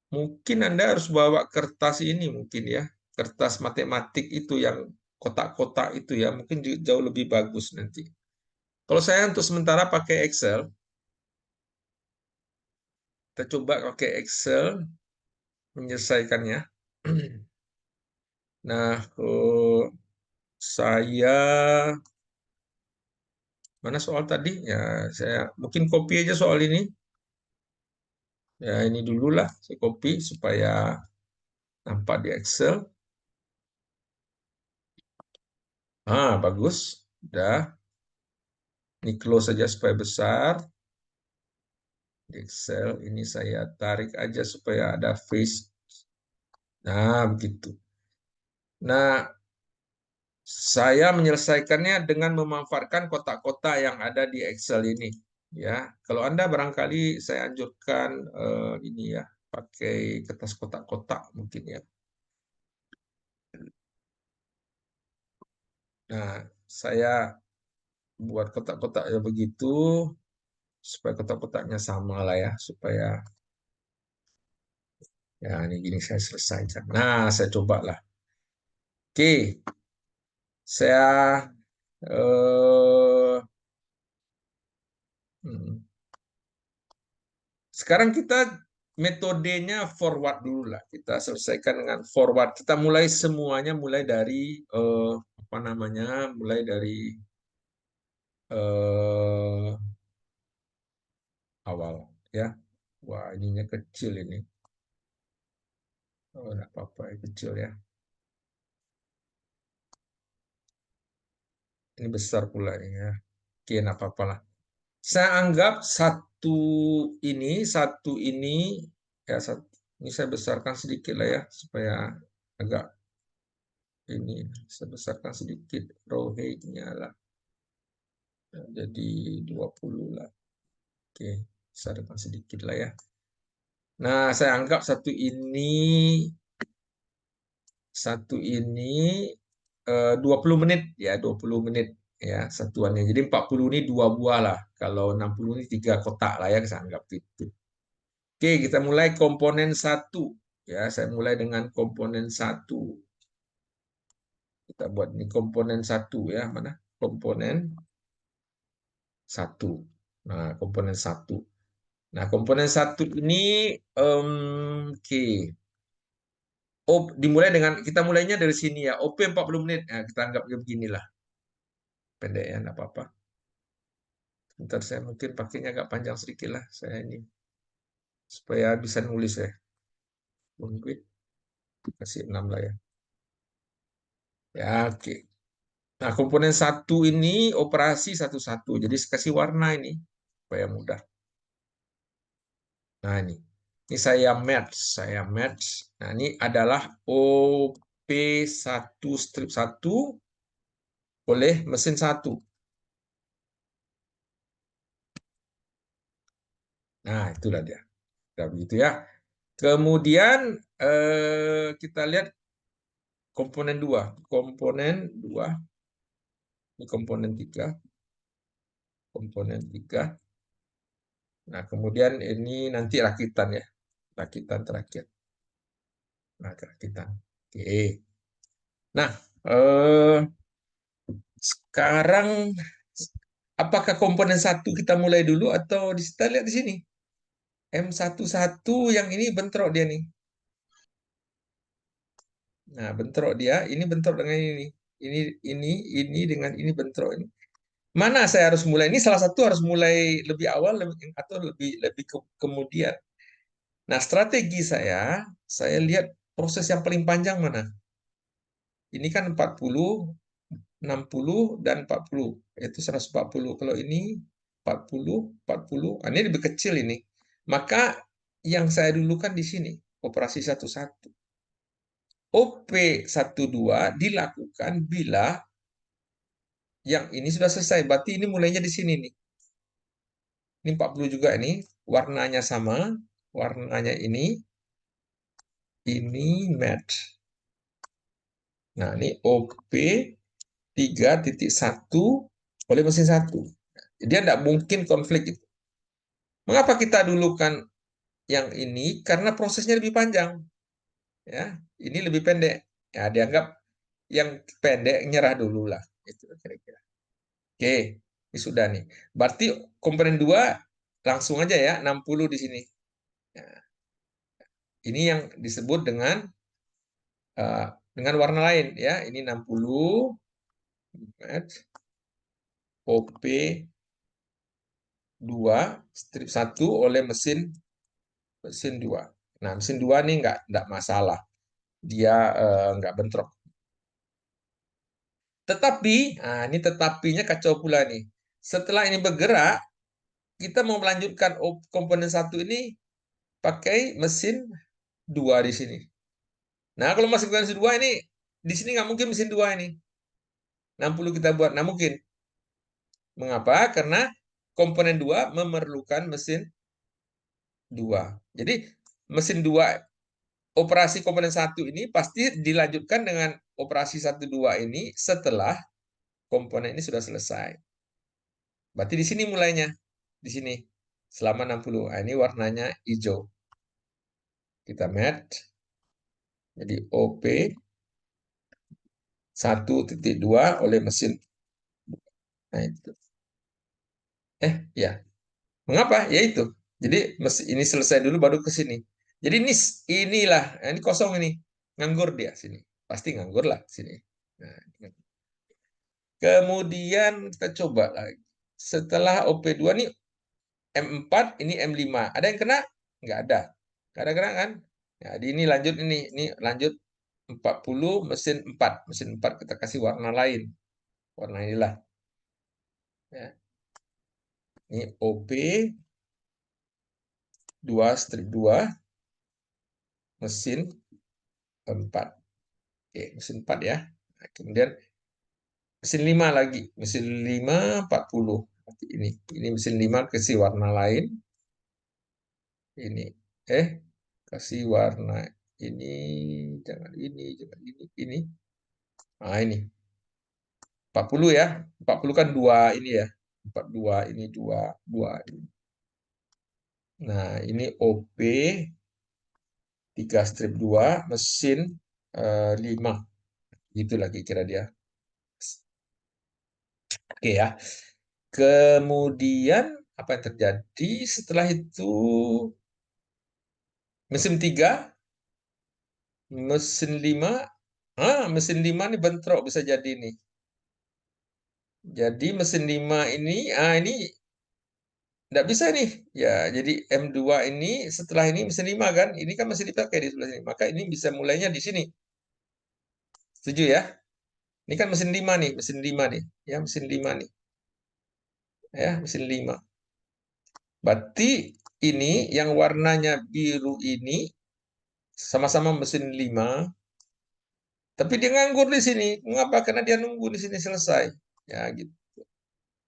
[SPEAKER 1] Mungkin Anda harus bawa kertas ini mungkin ya. Kertas matematik itu yang kotak-kotak itu ya. Mungkin jauh lebih bagus nanti. Kalau saya untuk sementara pakai Excel, kita coba pakai Excel menyelesaikannya. Nah, saya mana soal tadi? Ya, saya mungkin copy aja soal ini. Ya, ini dulu lah saya copy supaya nampak di Excel. Ah, bagus. Udah. Ini close saja supaya besar. Di Excel ini saya tarik aja supaya ada face. Nah, begitu. Nah, saya menyelesaikannya dengan memanfaatkan kotak-kotak yang ada di Excel ini. Ya, kalau Anda barangkali saya anjurkan ini ya, pakai kertas kotak-kotak mungkin ya. Nah, saya buat kotak-kotak ya begitu supaya kotak-kotaknya sama lah ya, supaya ya ini gini saya selesaikan. Nah, saya cobalah. Oke, saya eh, hmm, sekarang kita metodenya forward dulu lah. Kita selesaikan dengan forward. Kita mulai semuanya mulai dari apa namanya? Mulai dari eh, awal ya. Wah, ininya kecil ini. Oh, enggak apa-apa, kecil ya. Ini besar pula ini ya. Oke, enggak apa-apa lah. Saya anggap satu ini ya satu, ini saya besarkan sedikit lah ya supaya agak ini saya besarkan sedikit row height-nya lah. Jadi 20 lah. Oke, besarkan sedikit lah ya. Nah, saya anggap satu ini 20 menit ya, 20 menit ya satuannya. Jadi 40 ini dua buah lah. Kalau 60 ini tiga kotak lah ya, saya anggap gitu. Oke, kita mulai komponen satu. Ya, saya mulai dengan komponen satu. Kita buat ini komponen satu ya, mana? Komponen satu. Nah, komponen satu. Nah, komponen satu ini, oke. Oh, dimulai dengan, kita mulainya dari sini ya. OP 40 menit. Nah, kita anggap beginilah. Pendek ya, enggak apa-apa. Ntar saya mungkin pakainya agak panjang sedikit lah. Saya ini. Supaya bisa nulis ya. Mungkin kasih 6 lah ya. Ya, oke. Nah, komponen satu ini operasi satu-satu. Jadi kasih warna ini supaya mudah. Nah, ini saya match. Nah, ini adalah OP1 strip 1 oleh mesin 1. Nah, itulah dia. Nah, begitu ya. Kemudian kita lihat komponen 2. Komponen 2, ini komponen 3. Komponen 3. Nah, kemudian ini nanti rakitan ya. Rakitan terakhir. Nah, rakitan. Oke. Nah, sekarang apakah komponen satu kita mulai dulu atau kita lihat di sini? M11 yang ini bentrok dia nih. Nah, bentrok dia, ini bentrok dengan ini. Ini ini ini dengan ini bentrok ini. Mana saya harus mulai? Ini salah satu harus mulai lebih awal atau lebih lebih kemudian. Nah, strategi saya lihat proses yang paling panjang mana. Ini kan 40, 60, dan 40. Itu 140. Kalau ini 40, 40. Nah, ini lebih kecil ini. Maka yang saya dulukan di sini, operasi 11. OP12 dilakukan bila yang ini sudah selesai. Berarti ini mulainya di sini nih. Ini 40 juga ini. Warnanya sama. Warnanya ini match. Nah, ini OP3.1 oleh mesin 1. Dia tidak mungkin konflik itu. Mengapa kita dulukan yang ini? Karena prosesnya lebih panjang. Ya, ini lebih pendek. Ya, dianggap yang pendek nyerah dulu lah. Itu kira-kira. Oke, ini sudah nih. Berarti komponen 2 langsung aja ya 60 di sini. Nah, ini yang disebut uh, dengan warna lain ya. Ini 60 OP2 strip 1 oleh mesin 2. Nah, mesin 2 ini enggak masalah. Dia enggak bentrok. Tetapi, nah ini tetapinya kacau pula nih. Setelah ini bergerak, kita mau melanjutkan komponen 1 ini pakai mesin 2 di sini. Nah, kalau masuk mesin 2 ini, di sini nggak mungkin mesin 2 ini. 60 kita buat, nah mungkin. Mengapa? Karena komponen 2 memerlukan mesin 2. Jadi, mesin 2, operasi komponen 1 ini pasti dilanjutkan dengan operasi 1-2 ini setelah komponen ini sudah selesai. Berarti di sini mulainya. Di sini. Selama 60. Nah, ini warnanya hijau. Kita match. Jadi OP 1.2 oleh mesin. Nah, itu. Ya. Mengapa? Ya itu. Jadi ini selesai dulu baru ke sini. Jadi inilah, ini kosong ini. Nganggur dia sini. Pasti nganggur lah sini. Nah, kemudian kita coba lagi. Setelah OP2 nih M4, ini M5. Ada yang kena? Nggak ada. Nggak ada kena kan? Jadi ini lanjut ini. Ini lanjut 40 mesin 4. Mesin 4 kita kasih warna lain. Warna inilah. Ya. Ini OP 2 strip 2 mesin 4. Oke, mesin 4 ya. Nah, kemudian mesin 5 lagi. Mesin 5 40. Ini mesin 5 kasih warna lain. Ini. Kasih warna ini. Jangan ini. Jangan ini. Nah, ini. 40 ya. 40 kan 2 ini ya. 42 ini 2. 2. Nah, ini OP 3 strip 2 mesin 5. Itulah kira-kira dia. Oke ya. Kemudian apa yang terjadi setelah itu? Mesin 3, mesin 5, mesin 5 ini bentrok bisa jadi nih. Jadi mesin 5 ini tidak bisa nih. Ya, jadi M2 ini setelah ini mesin 5 kan, ini kan masih dipakai di sebelah sini. Maka ini bisa mulainya di sini. Setuju ya? Ini kan mesin 5 nih, mesin 5 nih. Ya, mesin 5 nih. Ya, mesin 5. Berarti ini yang warnanya biru ini sama-sama mesin 5. Tapi dia nganggur di sini. Mengapa? Karena dia nunggu di sini selesai. Ya gitu.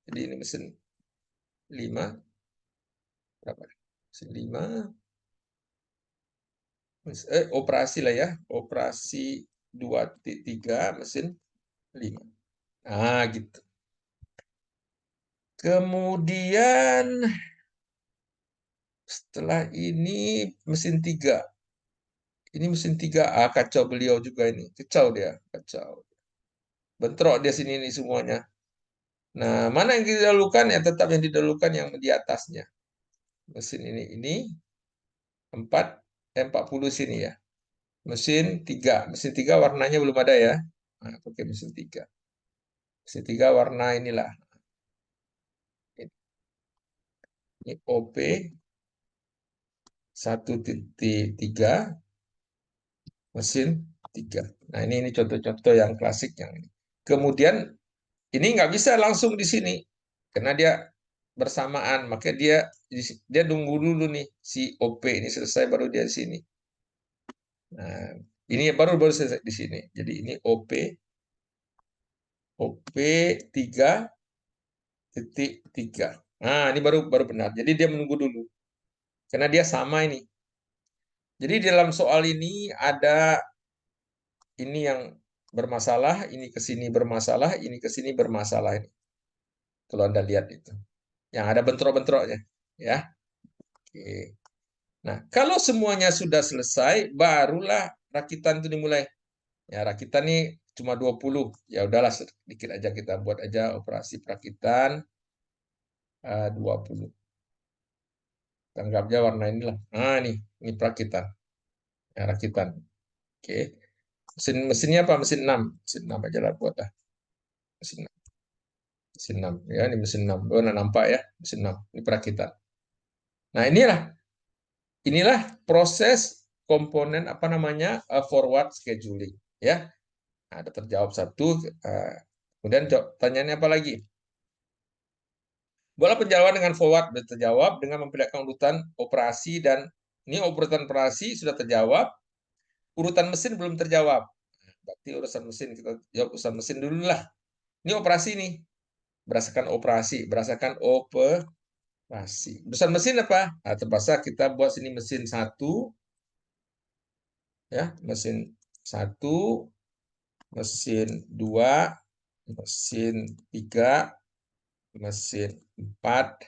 [SPEAKER 1] Jadi ini mesin 5. Berapa? Mesin 5. Operasi lah ya. Operasi 2.3 mesin 5. Nah gitu. Kemudian setelah ini mesin 3. Ini mesin 3. Kacau beliau juga ini. Kacau dia. Kacau. Bentrok dia sini ini semuanya. Nah, mana yang didahulukan? Ya tetap yang didahulukan yang di atasnya. Mesin ini 4, 40 sini ya. Mesin 3 warnanya belum ada ya. Nah, pakai mesin 3. Mesin 3 warna inilah. Ini OP 1.3 mesin 3. Nah, ini contoh-contoh yang klasik yang ini. Kemudian ini nggak bisa langsung di sini karena dia bersamaan, makanya dia nunggu dulu nih si OP ini selesai baru dia di sini. Nah, ini baru baru selesai di sini. Jadi ini OP 3.3. Nah, ini baru baru benar. Jadi dia menunggu dulu karena dia sama ini. Jadi dalam soal ini ada ini yang bermasalah, ini ke sini bermasalah, ini ke sini bermasalah ini. Kalau Anda lihat itu. Yang ada bentrok-bentroknya, ya. Oke. Nah, kalau semuanya sudah selesai, barulah rakitan itu dimulai. Ya, rakitan ini cuma 20. Ya udahlah sedikit aja kita buat aja operasi perakitan 20. Anggapnya warna inilah. Nah, ini perakitan. Ya, rakitan. Oke. Mesinnya apa? Mesin 6. Mesin 6 aja lah buat dah. Mesin 6. Mesin 6. Ya, ini mesin 6. Oh, nah, nampak ya, mesin 6. Ini perakitan. Nah, inilah proses komponen apa namanya forward scheduling, ya. Nah, ada terjawab satu. Kemudian tanyanya apa lagi? Bola penjawaban dengan forward sudah terjawab dengan memperlihatkan urutan operasi dan ini urutan operasi sudah terjawab, urutan mesin belum terjawab. Berarti urusan mesin kita jawab urusan mesin dulu lah. Ini operasi nih, berdasarkan operasi. Urusan mesin apa? Nah, terpaksa kita buat sini mesin 1, ya, mesin 1, mesin 2, mesin 3, mesin 4,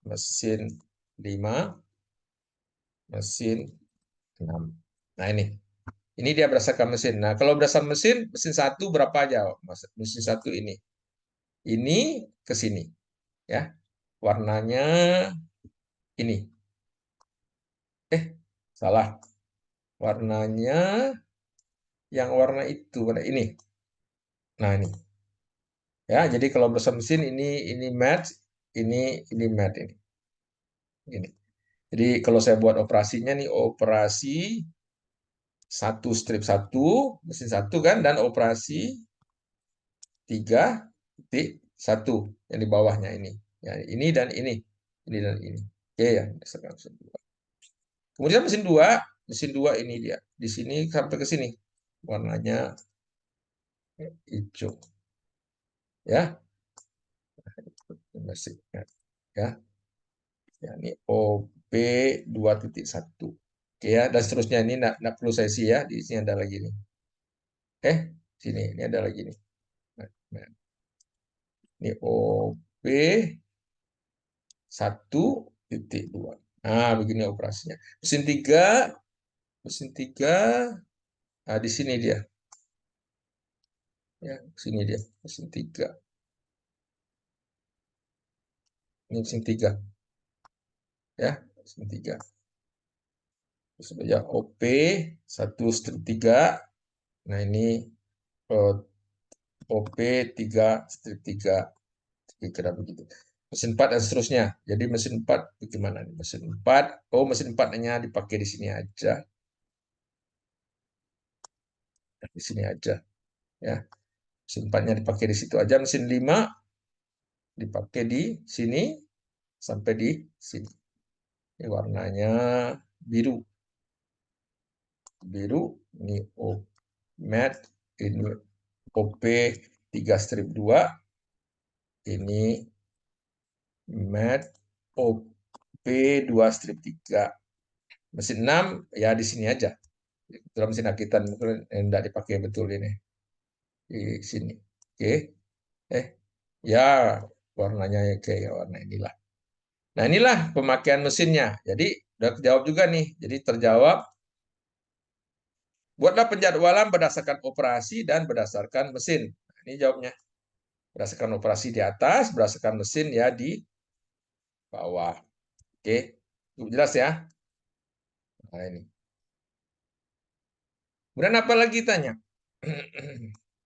[SPEAKER 1] mesin 5, mesin 6. Nah, ini dia berdasarkan mesin. Nah, kalau berdasarkan mesin 1 berapa aja? Mesin 1 ini. Ini ke sini, ya. Warnanya ini. Salah. Warnanya yang warna itu, warna ini. Nah, ini. Ya, jadi kalau berdasarkan mesin ini match, ini match ini. Ini. Jadi kalau saya buat operasinya nih operasi 1 strip 1 mesin 1 kan dan operasi 3.1 yang di bawahnya ini. Ya, ini dan ini. Ini dan ini. Oke ya, mesin 2. Kemudian mesin 2 ini dia. Di sini sampai ke sini. Warnanya hijau. Ya. Mesin ya. Ya, ini OP 2.1. Oke ya, dan seterusnya ini enggak perlu saya isi ya. Di sini ada lagi nih. Sini ini ada lagi nih. Nah, ini OP 1.2. Nah, begini operasinya. Mesin 3, nah di sini dia. Ya, sini dia, mesin 3. Ini mesin 3. Ya, mesin 3. Terus saja OP 1/3. Nah, ini OP 3/3. Kira-kira begitu. Mesin 4 dan seterusnya. Jadi mesin 4 bagaimana nih? Mesin 4, mesin 4 hanya dipakai di sini aja. Di sini aja, ya. Mesin 4-nya dipakai di situ aja. Mesin 5 dipakai di sini sampai di sini. Ini warnanya biru. Biru, ini matte, ini OP 3/2, ini matte OP 2/3. Mesin 6 ya di sini aja. Dalam mesin rakitan mungkin tidak dipakai betul ini. Di sini. Oke. Ya warnanya kayak warna inilah. Nah, inilah pemakaian mesinnya. Jadi udah terjawab juga nih. Jadi terjawab. Buatlah penjadwalan berdasarkan operasi dan berdasarkan mesin. Nah, ini jawabnya. Berdasarkan operasi di atas, berdasarkan mesin ya di bawah. Oke, jelas ya. Nah, ini. Kemudian apa lagi tanya?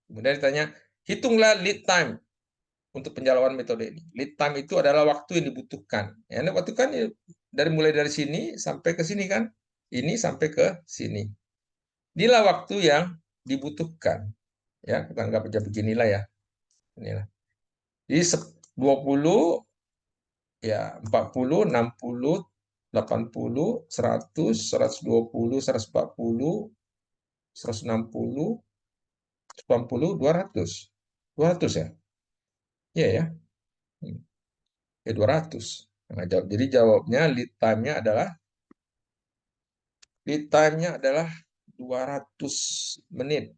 [SPEAKER 1] Kemudian ditanya, hitunglah lead time untuk penjalangan metode ini. Lead time itu adalah waktu yang dibutuhkan. Ya, waktu kan mulai dari sini sampai ke sini kan. Ini sampai ke sini. Inilah waktu yang dibutuhkan. Ya, kita anggap aja beginilah ya. Inilah. Jadi 20 ya 40, 60, 80, 100, 120, 140, 160, 180, 200. 200 ya? Iya ya. Hmm. Ya 200. Nah, jadi jawabnya lead time-nya adalah 200 menit.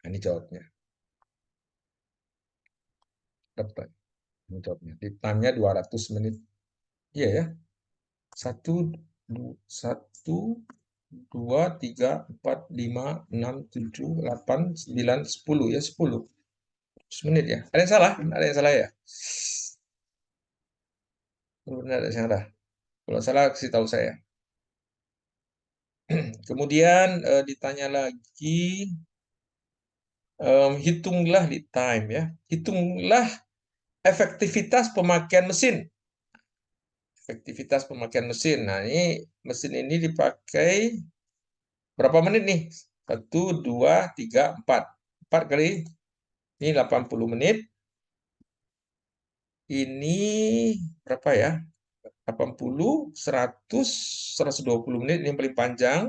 [SPEAKER 1] Nah, ini jawabnya. Dapat. Ini jawabnya. Lead time-nya 200 menit. Iya ya. 1, 2, 3, 4, 5, 6, 7, 8, 9, 10 ya 10 menit ya. Ada yang salah? Ada yang salah ya? Benar ada yang salah. Kalau salah kasih tahu saya. Kemudian ditanya lagi, hitunglah lead time ya. Hitunglah efektivitas pemakaian mesin. Efektivitas pemakaian mesin. Nah, ini mesin ini dipakai berapa menit nih? 1, 2, 3, 4. 4 kali ini 80 menit. Ini berapa ya? 80, 100, 120 menit ini yang paling panjang.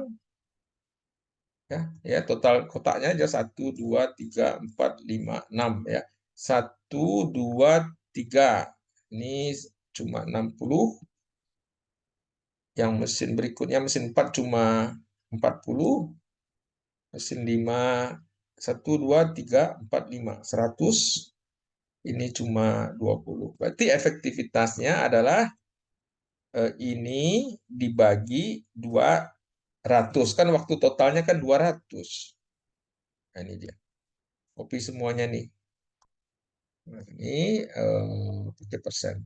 [SPEAKER 1] Ya, total kotaknya aja 1, 2, 3, 4, 5, 6 ya. 1, 2, 3. Ini cuma 60. Yang mesin berikutnya mesin 4 cuma 40. Mesin 5 1, 2, 3, 4, 5 100. Ini cuma 20. Berarti efektivitasnya adalah ini dibagi 200. Kan waktu totalnya kan 200. Nah, ini dia. Kopi semuanya nih. Nah, ini pakai persen.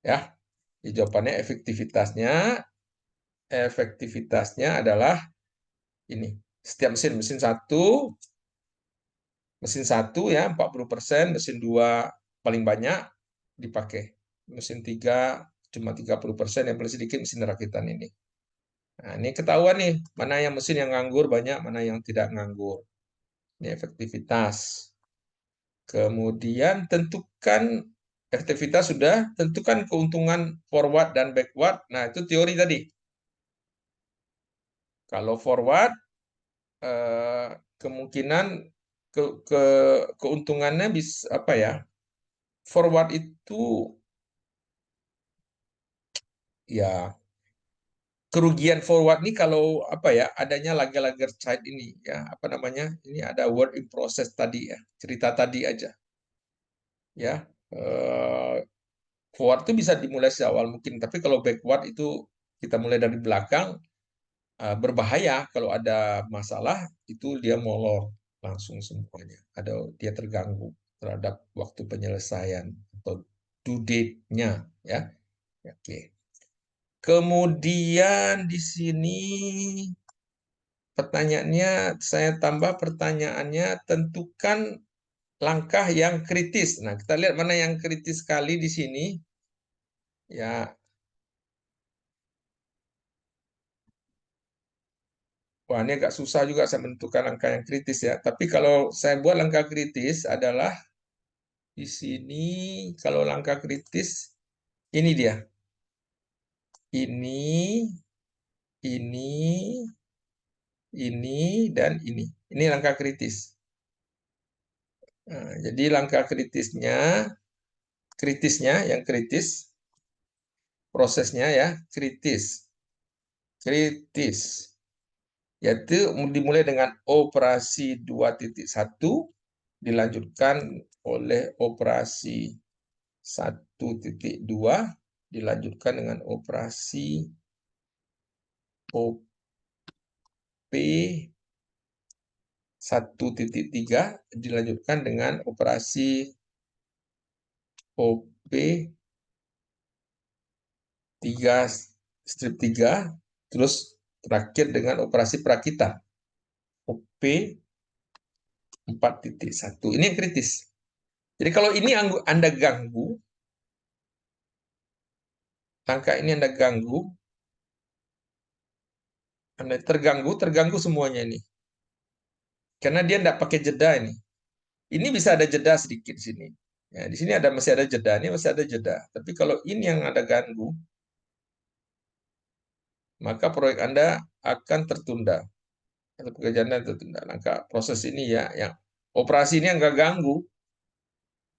[SPEAKER 1] Ya, jawabannya efektivitasnya adalah ini. Setiap mesin satu ya 40%, mesin 2 paling banyak dipakai. Mesin 3 cuma 30%, yang paling sedikit mesin rakitan ini. Nah, ini ketahuan nih, mana yang mesin yang nganggur banyak, mana yang tidak nganggur. Ini efektivitas. Kemudian tentukan efektivitas sudah, tentukan keuntungan forward dan backward. Nah, itu teori tadi. Kalau forward, kemungkinan ke, ke keuntungannya bisa apa ya? Forward itu ya kerugian forward nih kalau apa ya adanya laga-laga side ini ya apa namanya ini ada work in process tadi ya cerita tadi aja ya forward itu bisa dimulai sejak mungkin tapi kalau backward itu kita mulai dari belakang berbahaya kalau ada masalah itu dia molor langsung semuanya ada dia terganggu terhadap waktu penyelesaian atau due date-nya ya. Oke. Kemudian di sini pertanyaannya, saya tambah pertanyaannya, tentukan langkah yang kritis. Nah, kita lihat mana yang kritis sekali di sini. Ya, wah ini agak susah juga saya menentukan langkah yang kritis ya. Tapi kalau saya buat langkah kritis adalah di sini, kalau langkah kritis, ini dia. Ini, ini, dan ini. Ini langkah kritis. Nah, jadi langkah kritisnya yang kritis, prosesnya ya, kritis. Kritis. Yaitu dimulai dengan operasi 2.1, dilanjutkan oleh operasi 1.2, dilanjutkan dengan operasi OP 1.3, dilanjutkan dengan operasi OP 3 terus terakhir dengan operasi prakitan OP 4.1. Ini yang kritis. Jadi kalau ini Anda ganggu, langkah ini Anda ganggu, Anda terganggu semuanya ini. Karena dia tidak pakai jeda ini. Ini bisa ada jeda sedikit di sini. Ya, di sini masih ada jeda, ini masih ada jeda. Tapi kalau ini yang ada ganggu, maka proyek Anda akan tertunda. Atau pekerjaan Anda tertunda. Maka proses ini ya, yang operasi ini yang nggak ganggu,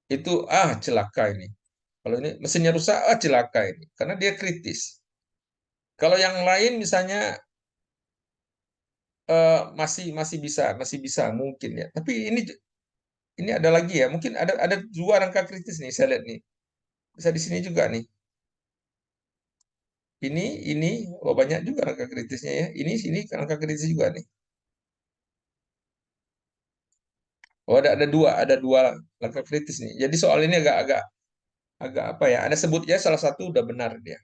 [SPEAKER 1] itu celaka ini. Kalau ini mesinnya rusak, celaka ini. Karena dia kritis. Kalau yang lain misalnya masih bisa mungkin ya. Tapi ini ada lagi ya. Mungkin ada dua rangka kritis nih saya lihat nih. Bisa di sini juga nih. Ini banyak juga rangka kritisnya ya. Sini rangka kritis juga nih. Oh, ada dua rangka kritis nih. Jadi soal ini agak apa ya? Ada sebutnya salah satu udah benar dia.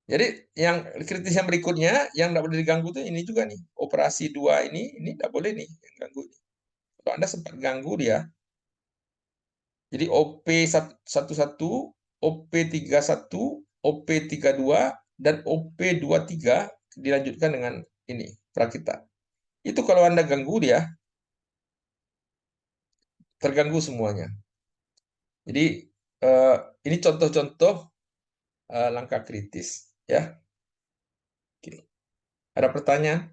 [SPEAKER 1] Jadi yang kritis yang berikutnya yang tidak boleh diganggu tuh ini juga nih. Operasi dua ini tidak boleh nih yang ganggu. Kalau Anda sempat ganggu dia, jadi OP11, OP31, OP32, dan OP23 dilanjutkan dengan ini, Prakita. Itu kalau Anda ganggu dia, terganggu semuanya. Jadi eh, ini contoh-contoh langkah kritis, ya. Oke. Ada pertanyaan?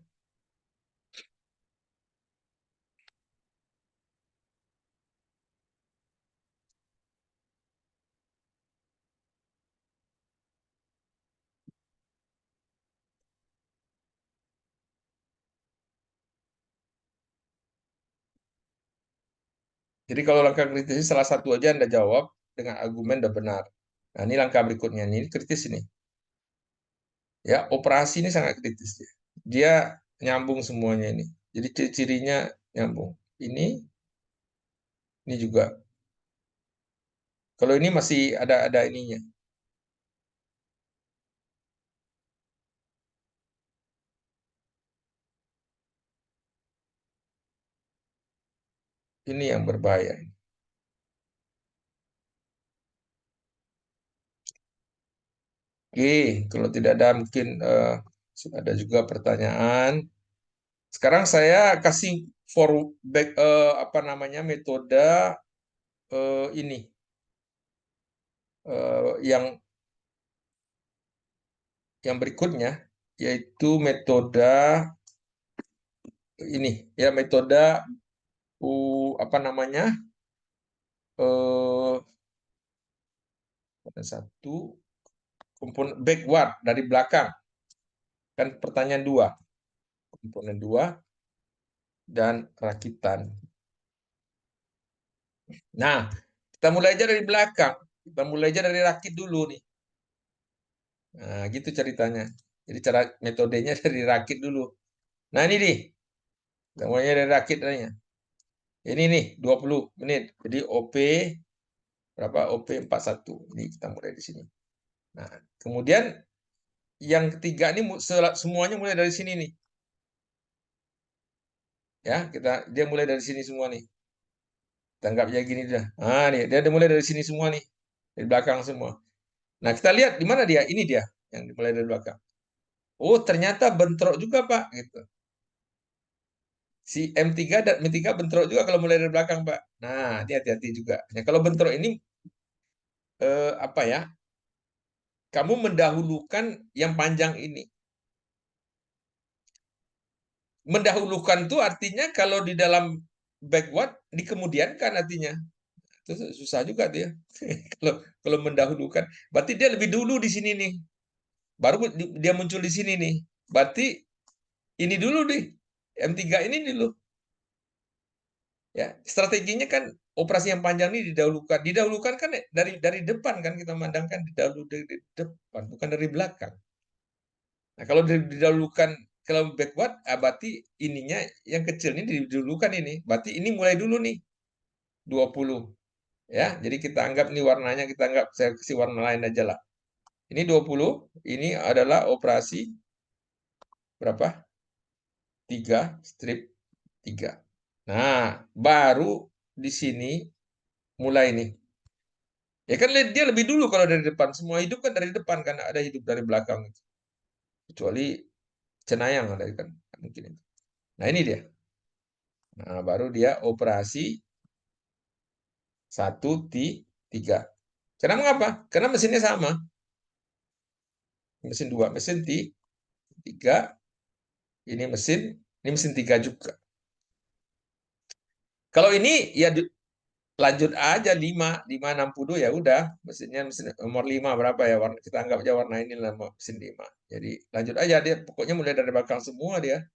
[SPEAKER 1] Jadi kalau langkah kritis ini salah satu aja Anda jawab dengan argumen udah benar. Nah, ini langkah berikutnya. Ini kritis ini. Ya, operasi ini sangat kritis ya. Dia nyambung semuanya ini. Jadi ciri-cirinya nyambung. Ini juga. Kalau ini masih ada ininya. Ini yang berbahaya. Oke, kalau tidak ada mungkin ada juga pertanyaan. Sekarang saya kasih apa namanya metode ini yang berikutnya yaitu metode ini ya metode apa namanya eh satu komponen backward dari belakang kan pertanyaan dua komponen dua dan rakitan. Nah, kita mulai aja dari belakang. Kita mulai aja dari rakit dulu nih. Nah, gitu ceritanya. Jadi cara metodenya dari rakit dulu. Nah, ini nih. Kita mulai dari rakit tadinya. Ini nih 20 menit. Jadi OP berapa? OP41. Ini kita mulai di sini. Nah, kemudian yang ketiga ini semuanya mulai dari sini nih. Ya, dia mulai dari sini semua nih. Tanggap aja gini dah. Ah, nih, dia mulai dari sini semua nih. Dari belakang semua. Nah, kita lihat di mana dia? Ini dia yang dimulai dari belakang. Oh, ternyata bentrok juga, Pak, gitu. Si M3 dan M3 bentrok juga kalau mulai dari belakang, Pak. Nah, hati-hati juga. Nah, kalau bentrok ini apa ya? Kamu mendahulukan yang panjang ini. Mendahulukan itu artinya kalau di dalam backward dikemudiankan artinya. Itu susah juga dia. Kalau kalau mendahulukan, berarti dia lebih dulu di sini nih. Baru dia muncul di sini nih. Berarti ini dulu nih. M3 ini dulu. Ya, strateginya kan operasi yang panjang ini didahulukan. Didahulukan kan dari depan kan kita mandangkan didahulu dari depan, bukan dari belakang. Nah, kalau didahulukan kalau backward, berarti ininya yang kecil ini didahulukan ini. Berarti ini mulai dulu nih 20. Ya, jadi kita anggap ini warnanya kita anggap saya kasih warna lain aja lah. Ini 20, ini adalah operasi berapa? 3 strip 3. Nah, baru di sini mulai nih. Ya kan dia lebih dulu kalau dari depan. Semua hidup kan dari depan, kan ada hidup dari belakang. Kecuali cenayang dari kan mungkin itu. Nah ini dia. Nah baru dia operasi 1, 3. Karena mengapa? Karena mesinnya sama. Mesin 2, mesin 3. Ini mesin 3 juga. Kalau ini ya lanjut aja 560 ya udah, mesinnya mesin nomor 5 berapa ya, warna kita anggap aja warna ini lah mesin 5. Jadi lanjut aja dia, pokoknya mulai dari belakang semua dia.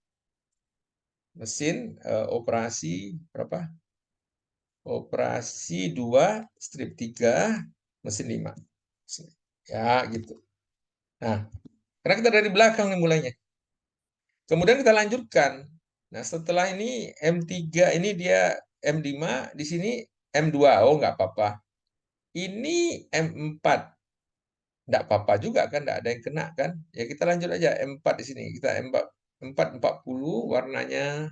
[SPEAKER 1] Mesin operasi berapa? Operasi 2 strip 3 mesin 5. Ya gitu. Nah, karena kita dari belakang nih mulainya. Kemudian kita lanjutkan. Nah, setelah ini M3 ini dia M5, di sini M2. Oh, nggak apa-apa. Ini M4. Nggak apa-apa juga kan, nggak ada yang kena kan. Ya kita lanjut aja M4 di sini. Kita M4 40 warnanya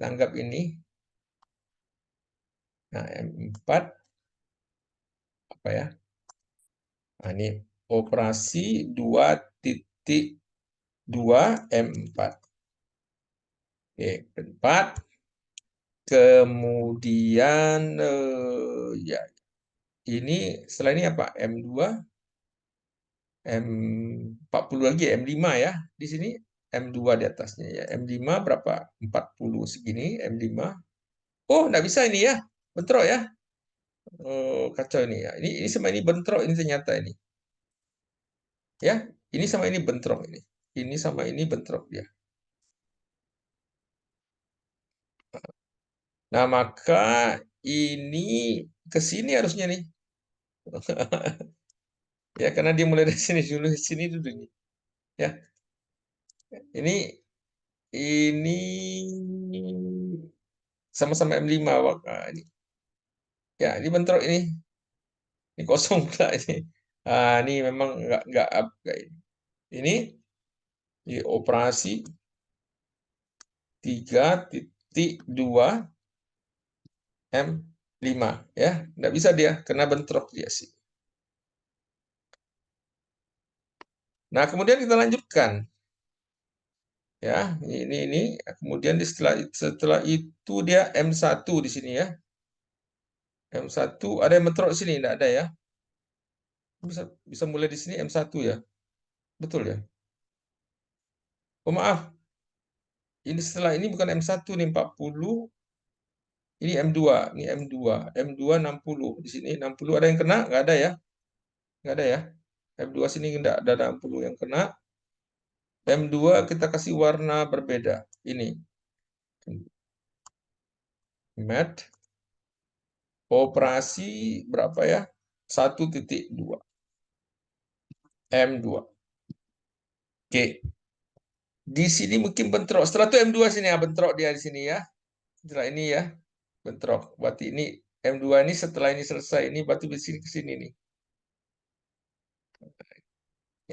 [SPEAKER 1] tanggap ini. Nah, M4 apa ya? Nah, ini operasi 2.2 M4. Oke, M4. Kemudian ya ini setelah ini apa? M2, M40 lagi, M5 ya. Di sini M2 di atasnya ya. M5 berapa? 40 segini, M5. Oh, enggak bisa ini ya. Bentrok ya. Oh, kacau ini ya. Ini sama ini bentrok ini ternyata ini. Ya, ini sama ini bentrok ini. Ini sama ini bentrok dia. Nah, maka ini ke sini harusnya nih. Ya, karena dia mulai dari sini dulu, sini dulu nih. Ya, ini sama-sama M5. Ini. Ya, ini bentrok ini. Ini kosong pula ini. Ini memang nggak up kayak ini. Ini operasi 3.2 M5 ya. Nggak bisa dia kena bentrok dia sih. Nah, kemudian kita lanjutkan. Ya, ini kemudian setelah itu dia M1 di sini ya. M1 ada yang bentrok di sini, enggak ada ya. Bisa mulai di sini M1 ya. Betul ya? Oh, maaf. Ini setelah ini bukan M1 nih 40. Ini M2, ini M2. M2 60. Di sini 60 ada yang kena? Enggak ada ya? Enggak ada ya. M2 sini enggak ada 60 yang kena. M2 kita kasih warna berbeda. Ini. Matte. Operasi berapa ya? 1.2. M2. Oke. Di sini mungkin bentrok. Setelah itu M2 sini ya, bentrok dia di sini ya. Setelah ini ya, bentrok. Berarti ini M2 ini setelah ini selesai, ini berarti di sini ke sini nih.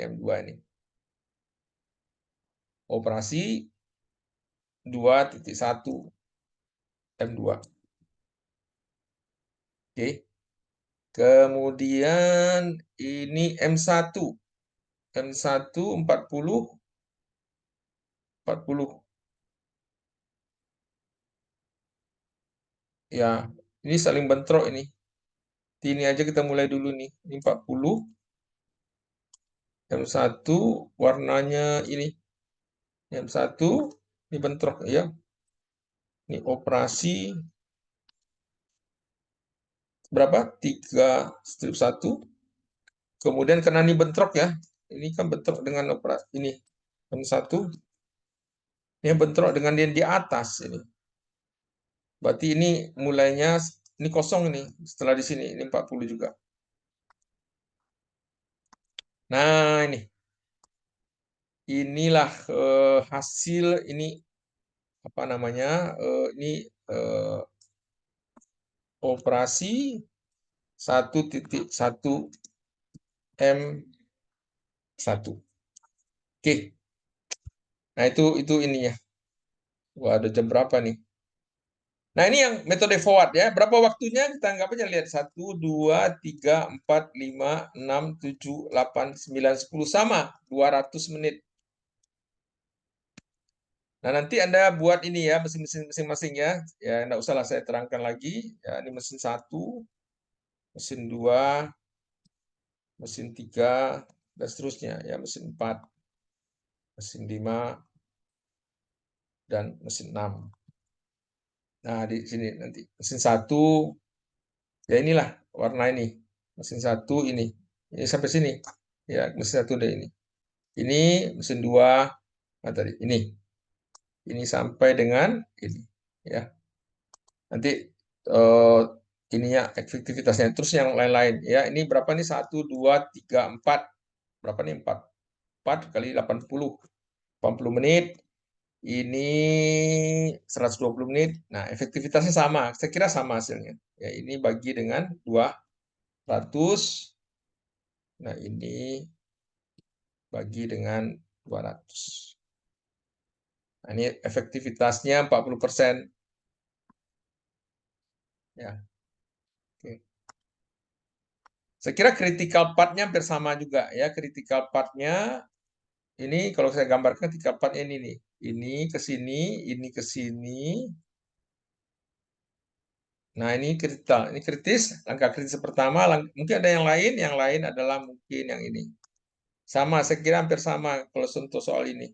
[SPEAKER 1] M2 ini. Operasi 2.1 M2. Oke. Kemudian ini M1. M1 40. Ya, ini saling bentrok ini. Ini aja kita mulai dulu nih. Ini 40. M1 warnanya ini. M1 ini bentrok ya. Ini operasi berapa? 3 strip 1. Kemudian karena ini bentrok ya. Ini kan bentrok dengan operasi ini. M1 ini bentrok dengan yang di atas ini. Berarti ini mulainya ini kosong ini. Setelah di sini ini 40 juga. Nah, inilah hasil ini apa namanya? Ini operasi 1.1 M1. Oke. Nah, itu ininya. Wah, ada jam berapa nih? Nah, ini yang metode forward ya. Berapa waktunya? Kita anggap aja lihat. 1, 2, 3, 4, 5, 6, 7, 8, 9, 10. Sama. 200 menit. Nah, nanti Anda buat ini ya, mesin-mesin masing-masing ya. Ya, enggak usah lah saya terangkan lagi. Ya, ini mesin 1, mesin 2, mesin 3, dan seterusnya. Ya, mesin 4, mesin 5, dan mesin 6. Nah, di sini nanti. Mesin 1, ya inilah warna ini. Mesin 1 ini. Ini sampai sini. Ya, mesin 1 udah ini. Ini mesin 2, nah tadi ini. Ini sampai dengan ini. Ya. Nanti eh, ininya efektivitasnya. Terus yang lain-lain ya. Ini berapa nih? 1, 2, 3, 4. Berapa nih? 4. 4 kali 80. 80 menit. Ini 120 menit. Nah, efektivitasnya sama. Saya kira sama hasilnya. Ya, ini bagi dengan 200. Nah, ini bagi dengan 200. Nah, ini efektivitasnya 40%. Ya, oke. Saya kira critical part-nya hampir sama juga ya. Critical part-nya ini kalau saya gambarkan critical part-nya ini nih. Ini ke sini, ini ke sini. Nah, ini kritikal, ini kritis. Langkah kritis pertama, mungkin ada yang lain. Yang lain adalah mungkin yang ini. Sama, saya kira hampir sama kalau untuk soal ini.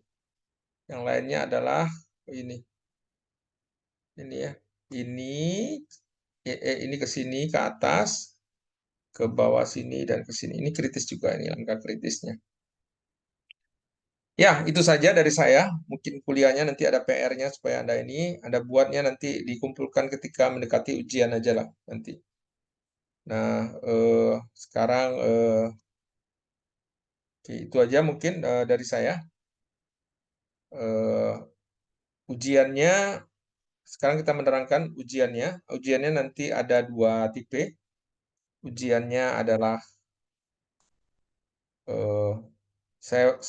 [SPEAKER 1] Yang lainnya adalah ini. Ini ya. Ini ini ke sini ke atas, ke bawah sini dan ke sini. Ini kritis juga ini langkah kritisnya. Ya, itu saja dari saya. Mungkin kuliahnya nanti ada PR-nya supaya Anda buatnya nanti dikumpulkan ketika mendekati ujian aja lah nanti. Nah, sekarang itu aja mungkin dari saya. Eh, Ujiannya sekarang kita menerangkan ujiannya. Ujiannya nanti ada 2 tipe. Ujiannya adalah eh,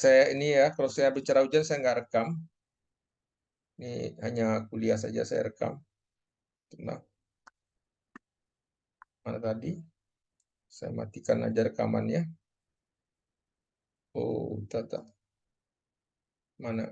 [SPEAKER 1] saya ini ya, kalau saya bicara ujian saya nggak rekam. Ini hanya kuliah saja saya rekam. Nah, mana tadi? Saya matikan aja rekamannya. Oh, tata. Mana?